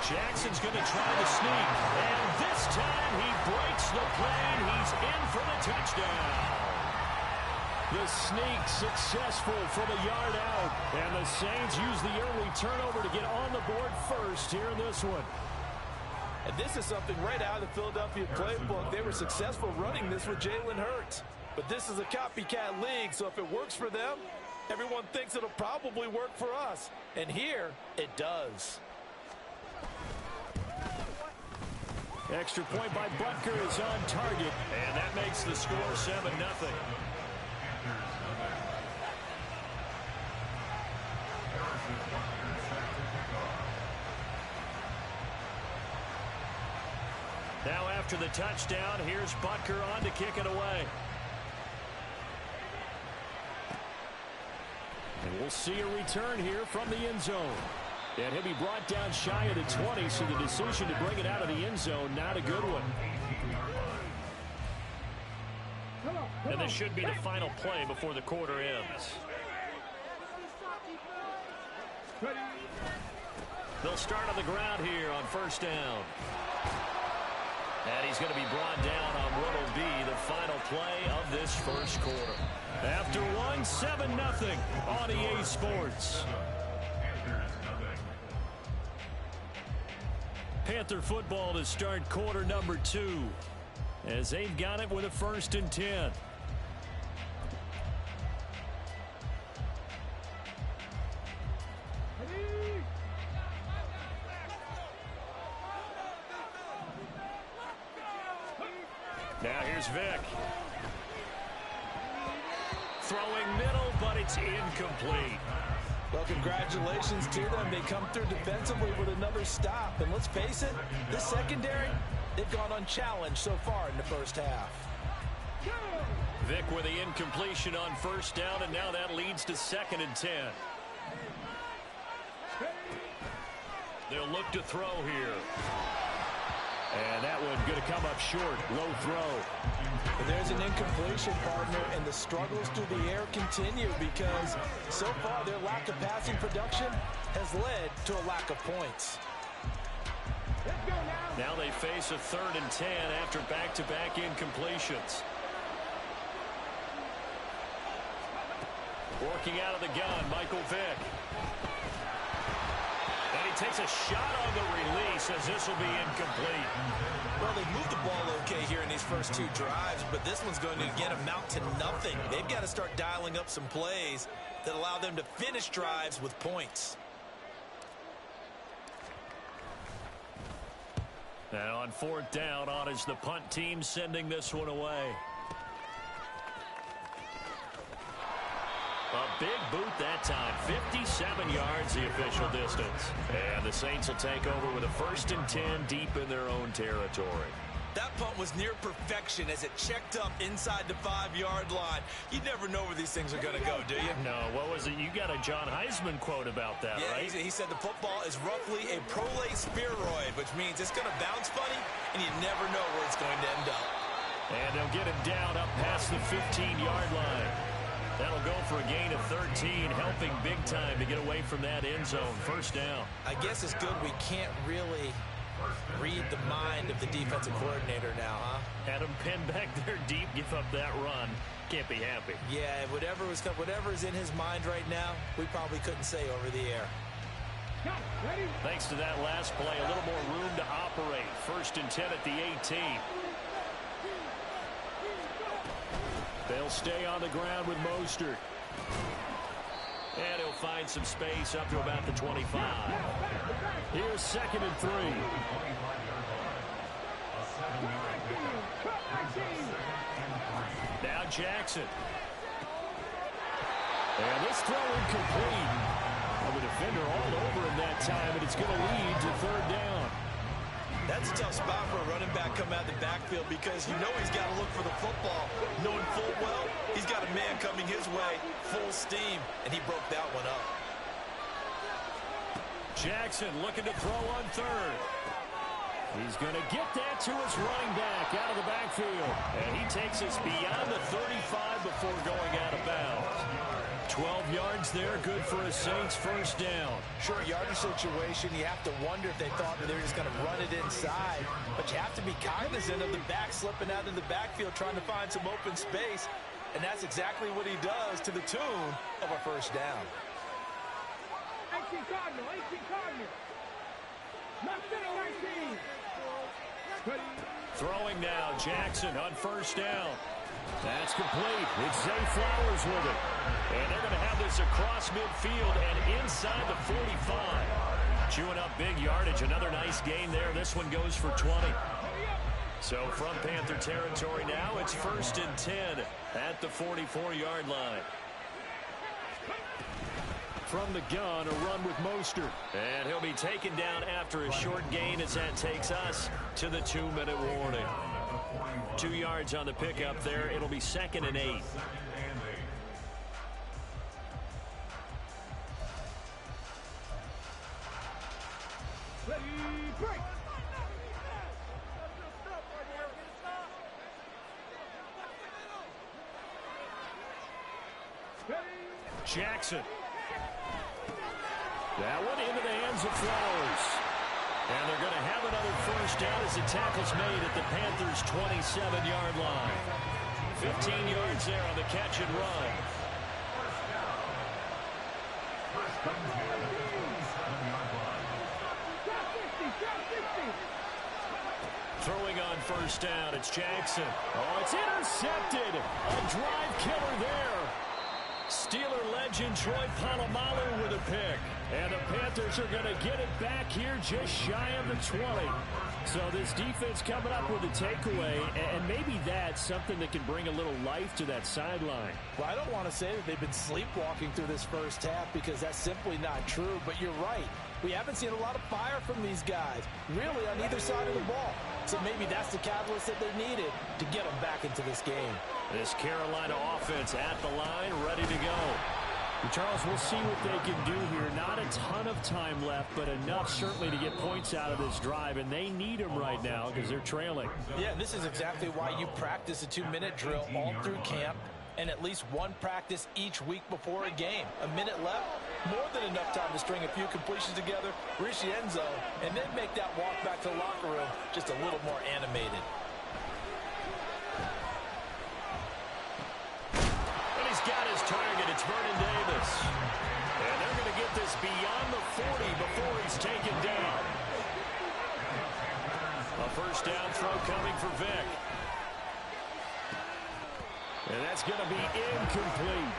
Speaker 2: Jackson's going to try to sneak, and this time he breaks the plane. He's in for the touchdown. The sneak successful from a yard out, and the Saints use the early turnover to get on the board first here in this one.
Speaker 3: And this is something right out of the Philadelphia playbook. They were successful running this with Jalen Hurts. But this is a copycat league, so if it works for them, everyone thinks it'll probably work for us. And here, it does.
Speaker 2: Extra point by Butker is on target, and that makes the score 7-0. Now after the touchdown, here's Butker on to kick it away. And we'll see a return here from the end zone. And he'll be brought down shy of the 20, so the decision to bring it out of the end zone, not a good one. And this should be the final play before the quarter ends. They'll start on the ground here on first down. And he's going to be brought down on what will be the final play of this first quarter. After one, 7-0 on EA Sports. Panther football to start quarter number 2 as they've got it with a 1st and 10. Now here's Vick. Throwing middle, but it's incomplete.
Speaker 3: Well, congratulations to them. They come through defensively with another stop. And let's face it, this secondary, they've gone unchallenged so far in the first half.
Speaker 2: Vick with the incompletion on first down, and now that leads to 2nd and 10. They'll look to throw here. And that one going to come up short. Low throw.
Speaker 3: But there's an incompletion, partner, and the struggles through the air continue because so far their lack of passing production has led to a lack of points.
Speaker 2: Now they face a 3rd and 10 after back-to-back incompletions. Working out of the gun, Michael Vick. And he takes a shot on the release as this will be incomplete.
Speaker 6: Well, they moved the ball okay here in these first 2 drives, but this one's going to again amount to nothing. They've got to start dialing up some plays that allow them to finish drives with points.
Speaker 2: And on 4th down, on is the punt team sending this one away. A big boot that time, 57 yards the official distance. And the Saints will take over with a 1st and 10 deep in their own territory.
Speaker 6: That punt was near perfection as it checked up inside the 5-yard line. You never know where these things are going to go, do you?
Speaker 2: No, what was it? You got a John Heisman quote about that,
Speaker 6: yeah,
Speaker 2: right?
Speaker 6: He said the football is roughly a prolate spheroid, which means it's going to bounce funny, and you never know where it's going to end up.
Speaker 2: And they'll get him down up past the 15-yard line. That'll go for a gain of 13, helping big time to get away from that end zone. First down.
Speaker 6: I guess it's good we can't really read the mind of the defensive coordinator now, huh?
Speaker 2: Had him pinned back there deep, give up that run. Can't be happy.
Speaker 6: Yeah, whatever's in his mind right now, we probably couldn't say over the air.
Speaker 2: Thanks to that last play, a little more room to operate. 1st and 10 at the 18. They'll stay on the ground with Mostert. And he'll find some space up to about the 25. Here's 2nd and 3. Now Jackson. And this throw incomplete. Well, the defender all over him that time, and it's going to lead to 3rd down.
Speaker 6: That's a tough spot for a running back coming out of the backfield because you know he's got to look for the football, knowing full well he's got a man coming his way, full steam, and he broke that one up.
Speaker 2: Jackson looking to throw on 3rd. He's going to get that to his running back out of the backfield. And he takes us beyond the 35 before going out of bounds. 12 yards there, good for a Saints first down.
Speaker 6: Short yardage situation, you have to wonder if they thought that they were just going to run it inside. But you have to be cognizant of the back slipping out of the backfield trying to find some open space. And that's exactly what he does to the tune of a first down.
Speaker 5: 18 Cardinal, 18 Cardinal. Not 19.
Speaker 2: Throwing now, Jackson on first down. That's complete. It's Zay Flowers with it. And they're going to have this across midfield and inside the 45. Chewing up big yardage. Another nice gain there. This one goes for 20. So from Panther territory now, it's 1st and 10 at the 44-yard line. From the gun, a run with Mostert. And he'll be taken down after a short gain as that takes us to the 2-minute warning. 2 yards on the pickup there. It'll be 2nd and 8.
Speaker 5: Ready, break.
Speaker 2: Jackson. That one into the hands of Flowers. And they're going to have another first down as the tackle's made at the Panthers' 27-yard line. 15 yards there on the catch and run. Throwing on first down, it's Jackson. Oh, it's intercepted. A drive killer there. Steeler legend Troy Polamalu with a pick. And the Panthers are going to get it back here just shy of the 20. So this defense coming up with a takeaway, and maybe that's something that can bring a little life to that sideline.
Speaker 6: Well, I don't want to say that they've been sleepwalking through this first half because that's simply not true, but you're right. We haven't seen a lot of fire from these guys, really on either side of the ball. So maybe that's the catalyst that they needed to get them back into this game.
Speaker 2: This Carolina offense at the line, ready to go. Charles, we'll see what they can do here. Not a ton of time left, but enough certainly to get points out of this drive, and they need them right now because they're trailing.
Speaker 6: Yeah, this is exactly why you practice a 2-minute drill all through camp and at least one practice each week before a game. A minute left, more than enough time to string a few completions together, reach the end zone, and then make that walk back to the locker room just a little more animated.
Speaker 2: And he's got his target. It's Vernon Davis. And they're going to get this beyond the 40 before he's taken down. A first down throw coming for Vick. And that's going to be incomplete.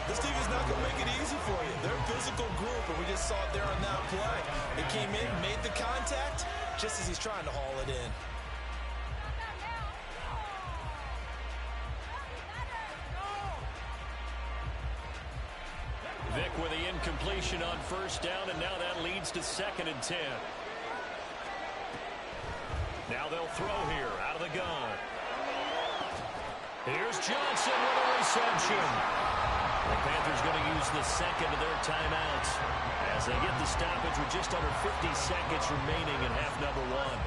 Speaker 6: This team is not going to make it easy for you. They're a physical group, and we just saw it there on that play. They came in, made the contact, just as he's trying to haul it in.
Speaker 2: Vick with the incompletion on first down, and now that leads to 2nd and 10. Now they'll throw here out of the gun. Here's Johnson with a reception. The Panthers going to use the second of their timeouts as they get the stoppage with just under 50 seconds remaining in half number one.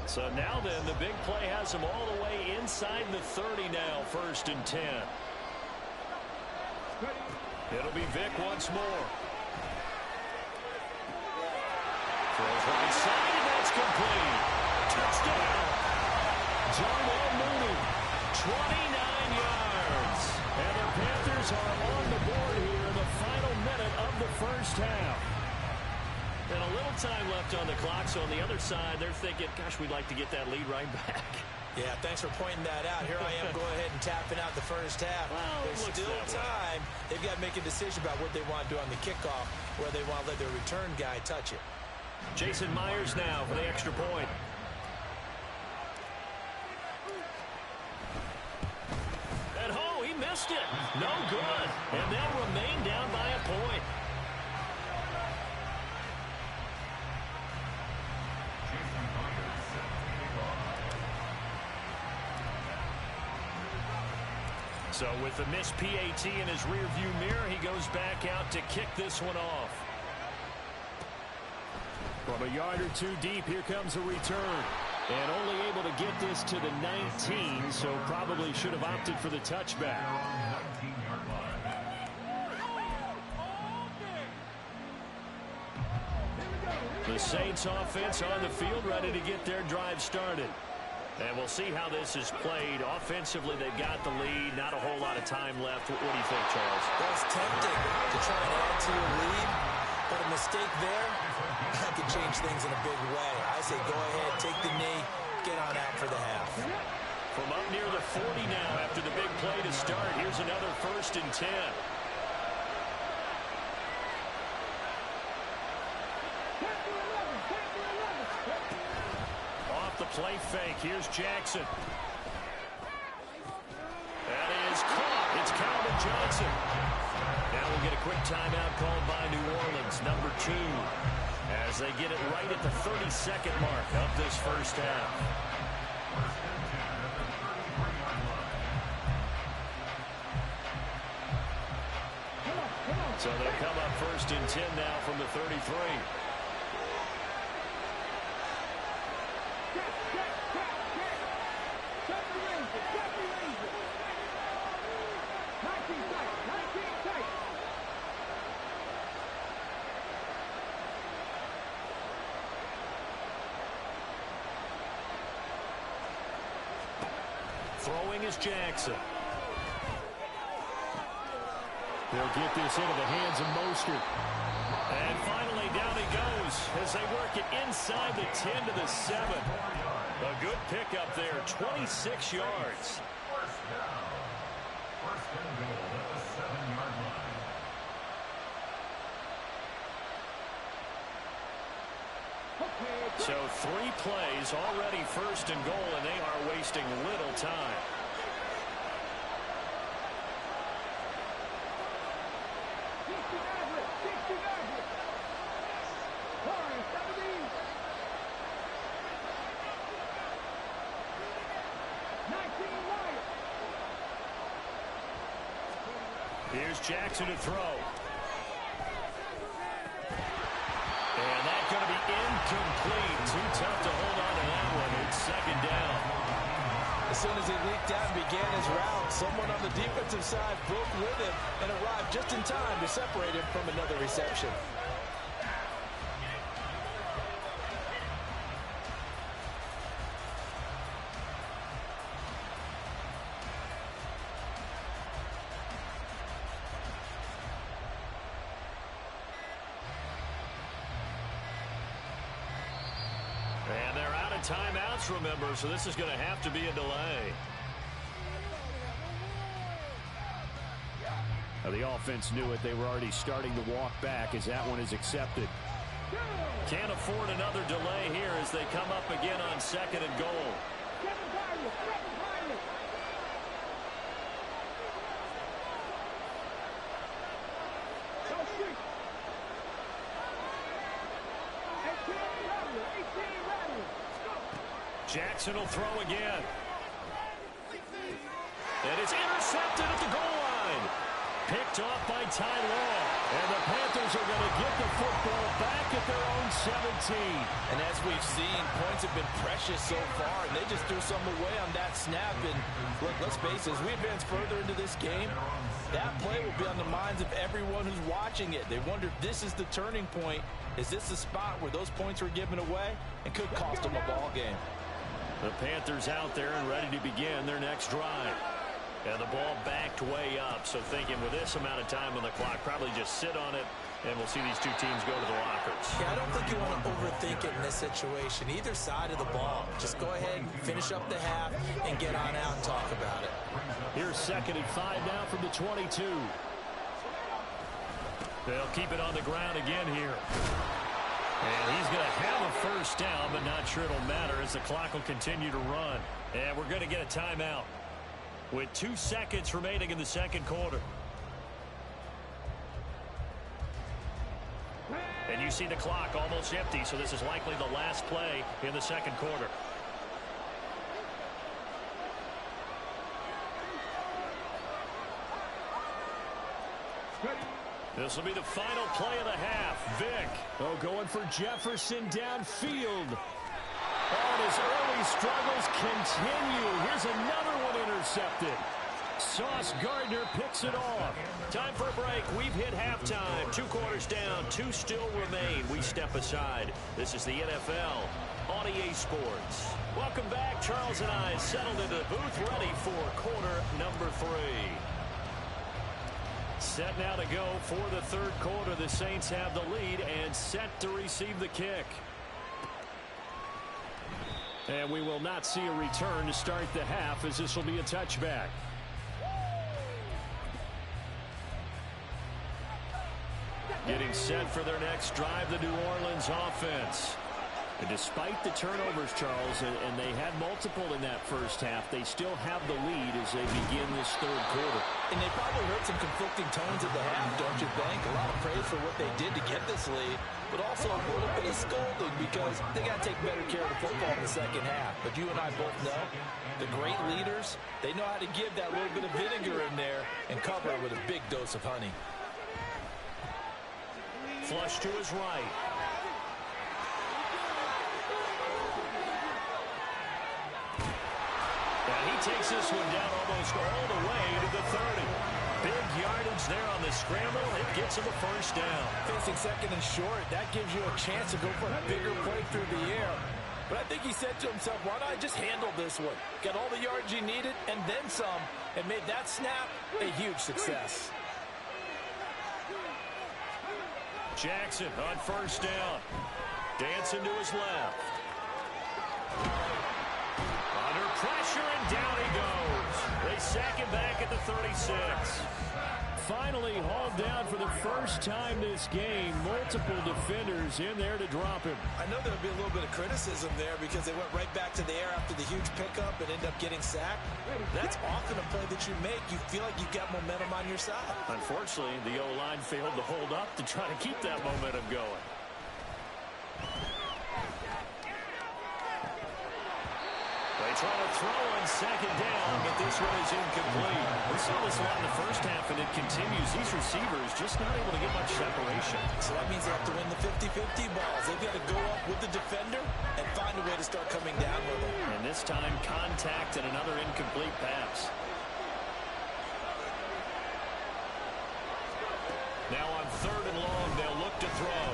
Speaker 2: So now then, the big play has them all the way inside the 30 now, 1st and 10. It'll be Vick once more. Throws right side, and that's complete. Touchdown. Darnell Mooney, 29 yards. And the Panthers are on the board here in the final minute of the first half. And a little time left on the clock, so on the other side, they're thinking, gosh, we'd like to get that lead right back. Yeah, thanks for pointing that out. Here I am going ahead and tapping out the first half. Well, there's still time. They've got to make a decision about what they want to do on the kickoff, where they want to let their return guy touch it. Jason Myers now for the extra point. And he missed it. No good. And they'll remain down by a point. So with the missed PAT in his rearview mirror, he goes back out to kick this one off. From a yard or two deep, here comes a return. And only able to get this to the 19, so probably should have opted for the touchback. The Saints offense on the field, ready to get their drive started. And we'll see how this is played. Offensively, they've got the lead. Not a whole lot of time left. What do you think, Charles? Well, it's tempting to try and add to your lead, but a mistake there, that could change things in a big way. I say go ahead, take the knee, get on out for the half. From up near the 40 now after the big play to start. Here's another 1st and 10. Play fake. Here's Jackson. That is caught. It's Calvin Johnson. Now we'll get a quick timeout called by New Orleans, number 2, as they get it right at the 32nd mark of this first half. So they'll come up 1st and 10 now from the 33. Throwing is Jackson. They'll get this into the hands of Mostert. And finally down he goes as they work it inside the 10 to the 7. A good pickup there, 26 yards. So 3 plays, already 1st and goal, and they are wasting little time. Here's Jackson to throw. And that's going to be incomplete. Too tough to hold on to that one. It's 2nd down. As soon as he leaked out and began his route, someone on the defensive side broke with him and arrived just in time to separate him from another reception. And they're out of timeouts, remember, so this is going to have to be a delay. Now, the offense knew it. They were already starting to walk back as that one is accepted. Can't afford another delay here as they come up again on 2nd and goal.
Speaker 5: Kevin Garnett. Kevin Garnett. Go street. 18 Rattler. 18 Rattler.
Speaker 2: Jackson will throw again. And it's intercepted at the goal line. Picked off by Ty Law. And the Panthers are going to get the football back at their own 17.
Speaker 3: And as we've seen, points have been precious so far, and they just threw some away on that snap. And look, let's face it, as we advance further into this game, that play will be on the minds of everyone who's watching it. They wonder if this is the turning point. Is this the spot where those points were given away and could cost them a ball game?
Speaker 2: The Panthers out there and ready to begin their next drive. And the ball backed way up, so thinking with this amount of time on the clock, probably just sit on it, and we'll see these two teams go to the lockers.
Speaker 6: Yeah, I don't think you want to overthink it in this situation. Either side of the ball. Just go ahead and finish up the half and get on out and talk about it.
Speaker 2: Here's 2nd and 5 now from the 22. They'll keep it on the ground again here. And he's going to have a first down, but not sure it'll matter as the clock will continue to run. And we're going to get a timeout with 2 seconds remaining in the second quarter. And you see the clock almost empty, so this is likely the last play in the second quarter. This will be the final play of the half. Vick, going for Jefferson downfield. And his early struggles continue. Here's another one intercepted. Sauce Gardner picks it off. Time for a break. We've hit halftime. 2 quarters down. 2 still remain. We step aside. This is the NFL on EA Sports. Welcome back. Charles and I settled into the booth, ready for quarter number 3. Set now to go for the third quarter. The Saints have the lead and set to receive the kick. And we will not see a return to start the half, as this will be a touchback. Getting set for their next drive, the New Orleans offense. And despite the turnovers, Charles, and they had multiple in that first half, they still have the lead as they begin this third quarter.
Speaker 3: And they probably heard some conflicting tones at the half, don't you think? A lot of praise for what they did to get this lead, but also a little bit of scolding because they got to take better care of the football in the second half. But you and I both know the great leaders, they know how to give that little bit of vinegar in there and cover it with a big dose of honey.
Speaker 2: Flush to his right. And he takes this one down almost all the way to the 30. Big yardage there on the scramble. It gets him a first down.
Speaker 3: Facing second and short, that gives you a chance to go for a bigger play through the air. But I think he said to himself, why not just handle this one? Got all the yards you needed and then some, and made that snap a huge success.
Speaker 2: Jackson on first down. Dancing to his left. Under pressure, and down he goes. They sack him back at the 36. Finally hauled down for the first time this game. Multiple defenders in there to drop him.
Speaker 6: I know there'll be a little bit of criticism there because they went right back to the air after the huge pickup and end up getting sacked. That's often a play that you make. You feel like you've got momentum on your side.
Speaker 2: Unfortunately, the O-line failed to hold up to try to keep that momentum going. They try to throw on second down, but this one is incomplete. We saw this a lot in the first half, and it continues. These receivers just not able to get much separation.
Speaker 6: So that means they have to win the 50-50 balls. They've got to go up with the defender and find a way to start coming down with them.
Speaker 2: And this time, contact and another incomplete pass. Now on third and long, they'll look to throw.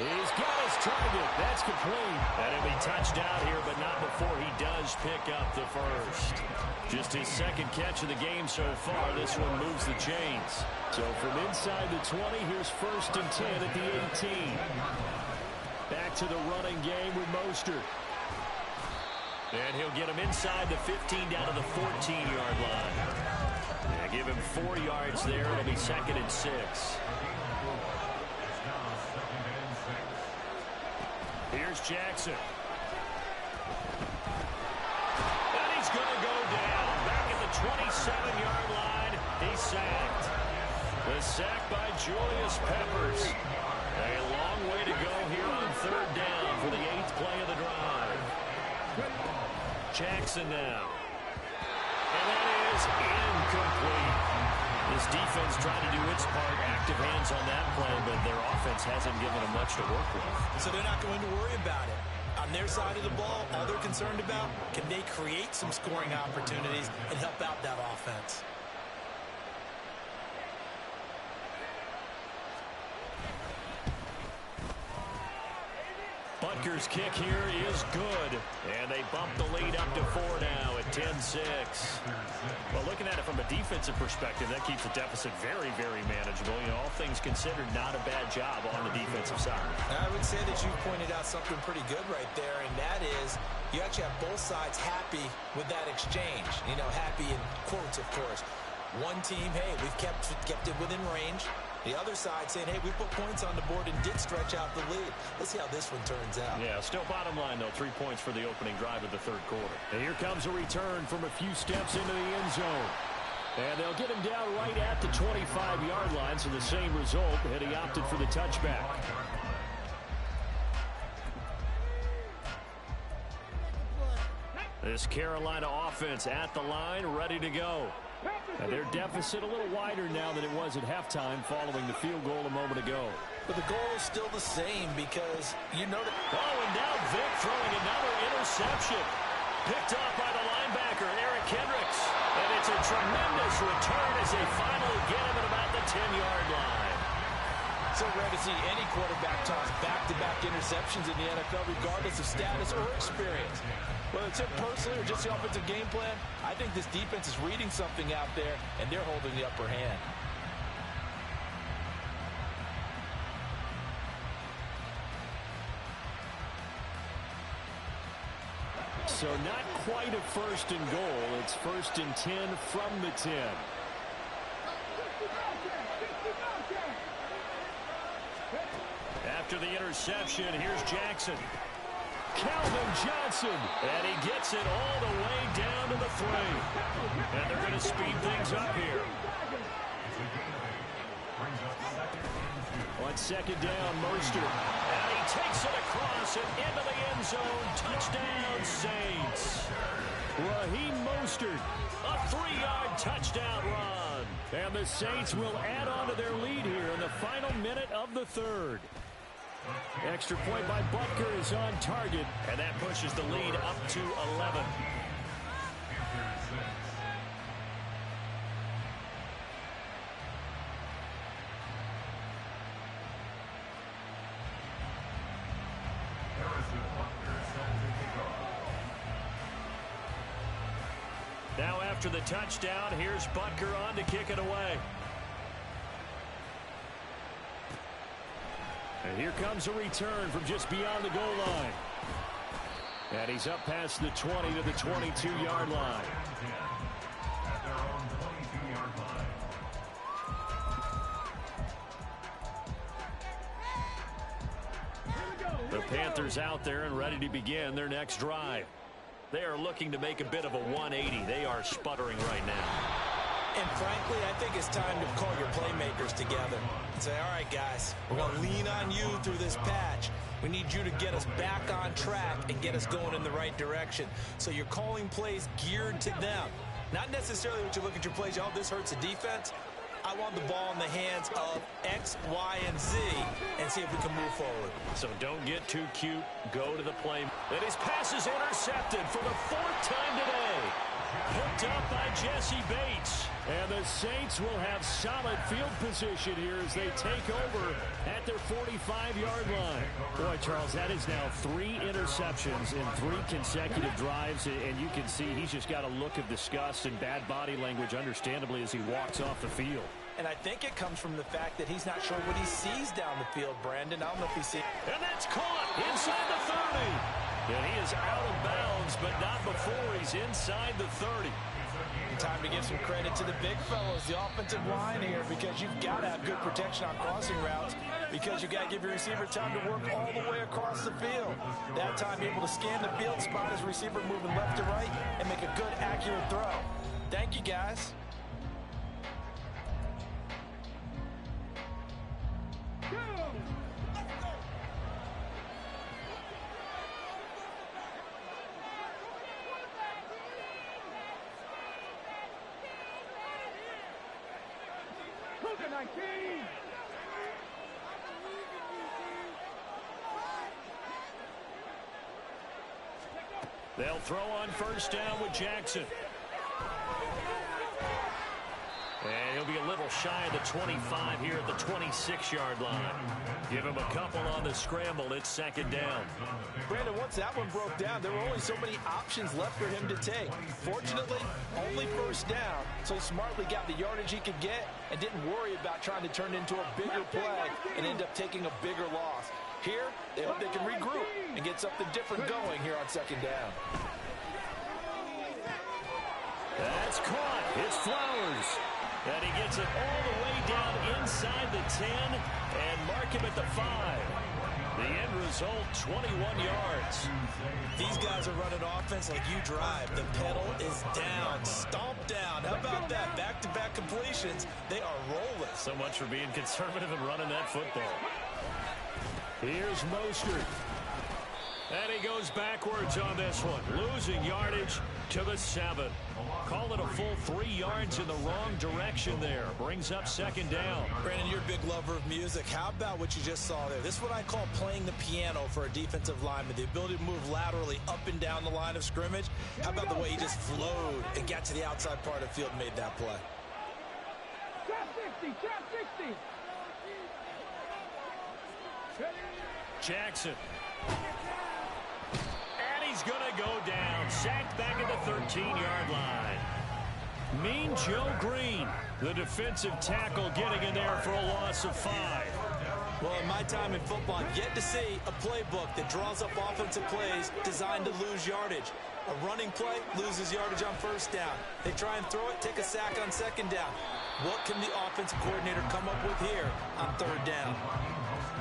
Speaker 2: He's got his target. That's complete. And he'll be touched out here, but not before he does pick up the first. Just his second catch of the game so far. This one moves the chains. So from inside the 20, here's 1st and 10 at the 18. Back to the running game with Mostert. And he'll get him inside the 15 down to the 14-yard line. Yeah, give him 4 yards there. It'll be 2nd and 6. Here's Jackson. 7-yard line. He's sacked. The sack by Julius Peppers. A long way to go here on 3rd down for the 8th play of the drive. Jackson now. And that is incomplete. This defense trying to do its part, active hands on that play, but their offense hasn't given them much to work with.
Speaker 6: So they're not going to worry about it. On their side of the ball, all they're concerned about, can they create some scoring opportunities and help out that offense?
Speaker 2: Butker's kick here is good, and they bump the lead up to 4 now at 10-6. Well, looking at it from a defensive perspective, that keeps the deficit very, very manageable. You know, all things considered, not a bad job on the defensive side.
Speaker 6: I would say that you pointed out something pretty good right there, and that is you actually have both sides happy with that exchange. You know, happy in quotes, of course. One team, hey, we've kept it within range. The other side saying, hey, we put points on the board and did stretch out the lead. Let's see how this one turns out.
Speaker 2: Yeah, still bottom line, though, 3 points for the opening drive of the 3rd quarter. And here comes a return from a few steps into the end zone. And they'll get him down right at the 25-yard line, so the same result, and he opted for the touchback. This Carolina offense at the line, ready to go. And their deficit a little wider now than it was at halftime following the field goal a moment ago.
Speaker 6: But the goal is still the same because you know that.
Speaker 2: Oh, and now Vic throwing another interception. Picked off by the linebacker, Eric Kendricks. And it's a tremendous return as they finally get him at about the 10-yard line.
Speaker 3: So rare to see any quarterback toss back-to-back interceptions in the NFL, regardless of status or experience. Whether it's him personally or just the offensive game plan, I think this defense is reading something out there, and they're holding the upper hand.
Speaker 2: So not quite a 1st and goal. It's 1st and 10 from the 10. After the interception, here's Jackson. Calvin Johnson, and he gets it all the way down to the 3. And they're going to speed things up here. On 2nd down, Mostert. And he takes it across and into the end zone. Touchdown, Saints. Raheem Mostert, a 3-yard touchdown run. And the Saints will add on to their lead here in the final minute of the 3rd. Extra point by Butker is on target, and that pushes the lead up to 11. Now after the touchdown, here's Butker on to kick it away. And here comes a return from just beyond the goal line. And he's up past the 20 to the 22-yard line. The Panthers out there and ready to begin their next drive. They are looking to make a bit of a 180. They are sputtering right now.
Speaker 6: And frankly, I think it's time to call your playmakers together and say, all right, guys, we're going to lean on you through this patch. We need you to get us back on track and get us going in the right direction. So you're calling plays geared to them. Not necessarily what you look at your plays, oh, this hurts the defense. I want the ball in the hands of X, Y, and Z and see if we can move forward.
Speaker 2: So don't get too cute. Go to the play. And his pass is intercepted for the 4th time today. Picked up by Jesse Bates. And the Saints will have solid field position here as they take over at their 45-yard line. Boy, Charles, that is now 3 interceptions in 3 consecutive drives. And you can see he's just got a look of disgust and bad body language, understandably, as he walks off the field.
Speaker 6: And I think it comes from the fact that he's not sure what he sees down the field, Brandon. I don't know if he sees.
Speaker 2: And that's caught inside the 30. And he is out of bounds, but not before he's inside the 30.
Speaker 3: Time to give some credit to the big fellows, the offensive line here, because you've got to have good protection on crossing routes, because you've got to give your receiver time to work all the way across the field. That time able to scan the field, spot his receiver moving left to right, and make a good, accurate throw. Thank you, guys.
Speaker 2: They'll throw on first down with Jackson. And he'll be a little shy of the 25 here at the 26-yard line. Give him a couple on the scramble. It's second down.
Speaker 3: Brandon, once that one broke down, there were only so many options left for him to take. Fortunately, only first down, so he smartly got the yardage he could get and didn't worry about trying to turn it into a bigger play and end up taking a bigger loss. Here, they hope they can regroup and get something different going here on second down.
Speaker 2: That's caught. It's Flowers. And he gets it all the way down inside the 10 and mark him at the 5. The end result, 21 yards.
Speaker 6: These guys are running offense like you drive. The pedal is down, stomp down. How about that? Back-to-back completions. They are rolling.
Speaker 2: So much for being conservative and running that football. Here's Mostert. And he goes backwards on this one. Losing yardage to the 7. Call it a full 3 yards in the wrong direction there. Brings up second down.
Speaker 6: Brandon, you're a big lover of music. How about what you just saw there? This is what I call playing the piano for a defensive lineman. The ability to move laterally up and down the line of scrimmage. How about the way he just flowed and got to the outside part of the field and made that play?
Speaker 5: Trap 60, trap 60.
Speaker 2: Jackson. And he's going to go down. Sacked back at the 13-yard line. Mean Joe Green, the defensive tackle, getting in there for a loss of 5.
Speaker 6: Well, in my time in football, I've yet to see a playbook that draws up offensive plays designed to lose yardage. A running play loses yardage on first down. They try and throw it, take a sack on second down. What can the offensive coordinator come up with here on third down?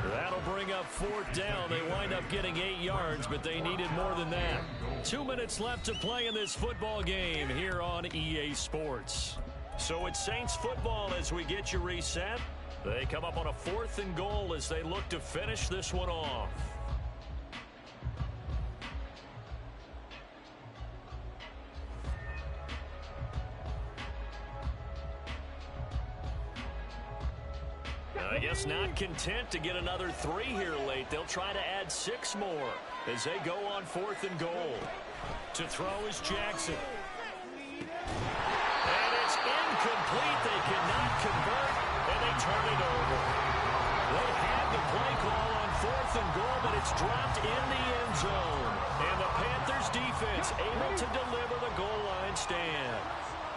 Speaker 2: That'll bring up fourth down. They wind up getting 8 yards, but they needed more than that. 2 minutes left to play in this football game here on EA Sports. So it's Saints football as we get you reset. They come up on a 4th and goal as they look to finish this one off. I guess not content to get another 3 here late. They'll try to add 6 more as they go on 4th and goal. To throw is Jackson. And it's incomplete. They cannot convert, and they turn it over. They had the play call on 4th and goal, but it's dropped in the end zone. And the Panthers defense able to deliver the goal line stand.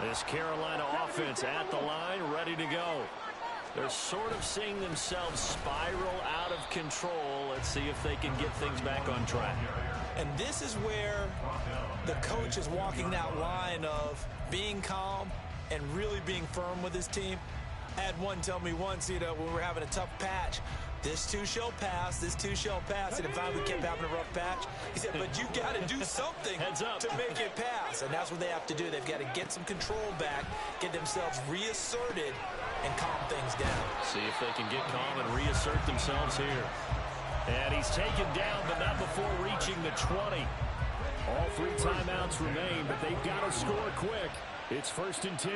Speaker 2: This Carolina offense at the line, ready to go. They're sort of seeing themselves spiral out of control. Let's see if they can get things back on track.
Speaker 6: And this is where the coach is walking that line of being calm and really being firm with his team. I had one tell me once, when we were having a tough patch, this too shall pass, this too shall pass. And finally we kept having a rough patch. He said, but you got to do something to make it pass. And that's what they have to do. They've got to get some control back, get themselves reasserted, and calm things down.
Speaker 2: See if they can get calm and reassert themselves here. And he's taken down, but not before reaching the 20. All 3 timeouts remain, but they've got to score quick. It's 1st and 10.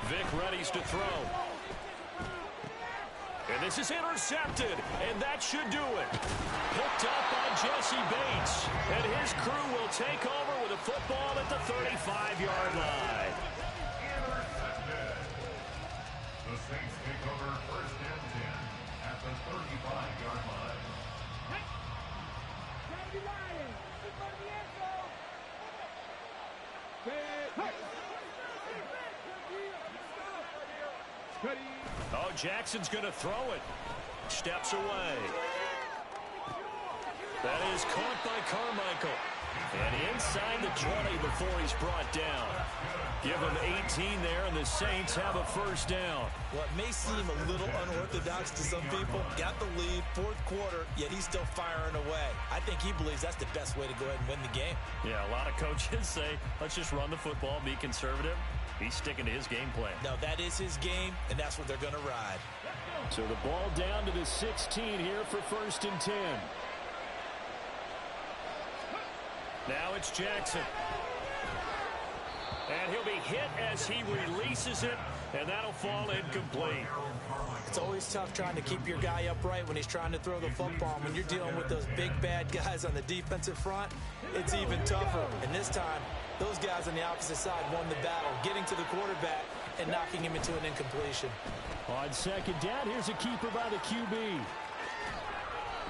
Speaker 2: Vic readies to throw. And this is intercepted, and that should do it. Picked up by Jesse Bates. And his crew will take over with a football at the 35-yard line.
Speaker 7: The Saints take over 1st and 10 at the 35-yard line.
Speaker 2: Oh, Jackson's going to throw it. Steps away. That is caught by Carmichael. And inside the 20 before he's brought down. Give them 18 there, and the Saints have a first down.
Speaker 6: What may seem a little unorthodox to some people, got the lead, fourth quarter, yet he's still firing away. I think he believes that's the best way to go ahead and win the game.
Speaker 2: Yeah, a lot of coaches say, let's just run the football, be conservative. He's sticking to his game plan.
Speaker 6: No, that is his game, and that's what they're going to ride.
Speaker 2: So the ball down to the 16 here for 1st and 10. Now it's Jackson. And he'll be hit as he releases it, and that'll fall incomplete.
Speaker 6: It's always tough trying to keep your guy upright when he's trying to throw the football. When you're dealing with those big, bad guys on the defensive front, it's even tougher. And this time, those guys on the opposite side won the battle, getting to the quarterback and knocking him into an incompletion.
Speaker 2: On 2nd down, here's a keeper by the QB.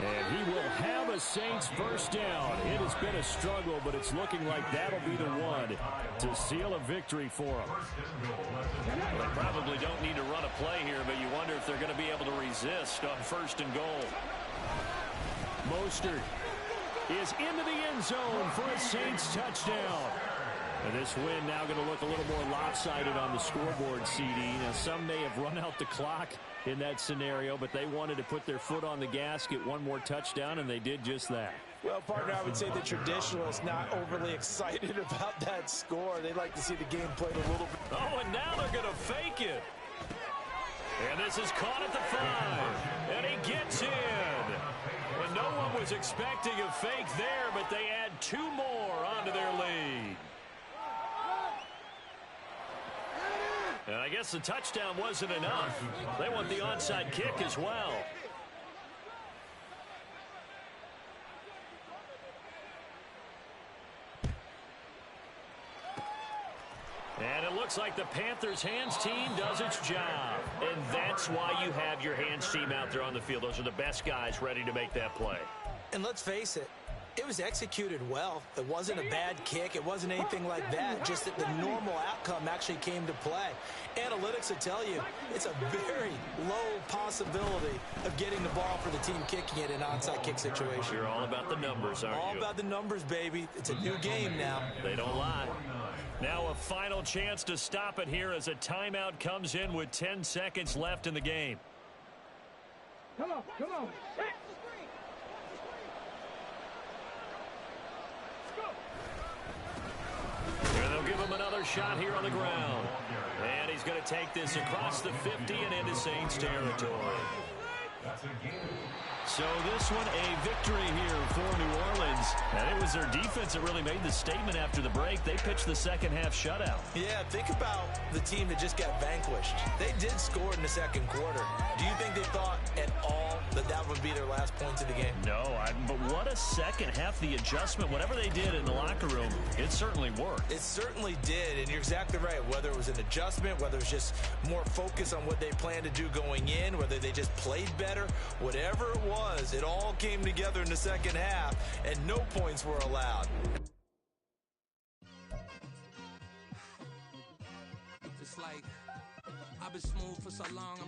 Speaker 2: And he will have a Saints first down. It has been a struggle, but it's looking like that'll be the one to seal a victory for them. Well, they probably don't need to run a play here, but you wonder if they're going to be able to resist on 1st and goal. Mostert is into the end zone for a Saints touchdown. And this win now going to look a little more lopsided on the scoreboard, CD. Now, some may have run out the clock in that scenario, but they wanted to put their foot on the gas, get one more touchdown, and they did just that.
Speaker 6: Well, partner, I would say the traditionalists not overly excited about that score. They'd like to see the game played a little bit.
Speaker 2: Oh, and now they're going to fake it. And this is caught at the 5. And he gets in. And no one was expecting a fake there, but they add 2 more onto their lead. And I guess the touchdown wasn't enough. They want the onside kick as well. And it looks like the Panthers' hands team does its job. And that's why you have your hands team out there on the field. Those are the best guys ready to make that play.
Speaker 6: And let's face it, it was executed well. It wasn't a bad kick. It wasn't anything like that. Just that the normal outcome actually came to play. Analytics will tell you it's a very low possibility of getting the ball for the team kicking it in an onside kick situation.
Speaker 2: You're all about the numbers, aren't you?
Speaker 6: All about the numbers, baby. It's a new game now.
Speaker 2: They don't lie. Now a final chance to stop it here as a timeout comes in with 10 seconds left in the game.
Speaker 5: Come on, come on.
Speaker 2: And they'll give him another shot here on the ground. And he's going to take this across the 50 and into Saints territory. So this one a victory here for New Orleans. And it was their defense that really made the statement after the break. They pitched the second half shutout.
Speaker 6: Yeah, think about the team that just got vanquished. They did score in the second quarter. Do you think they thought at all that that would be their last points of the game?
Speaker 2: No, but what a second half. The adjustment, whatever they did in the locker room, it certainly worked.
Speaker 6: It certainly did, and you're exactly right. Whether it was an adjustment, whether it was just more focus on what they planned to do going in, whether they just played better, whatever it was, it all came together in the second half, and no points were allowed.
Speaker 8: It's like I've been smooth for so long.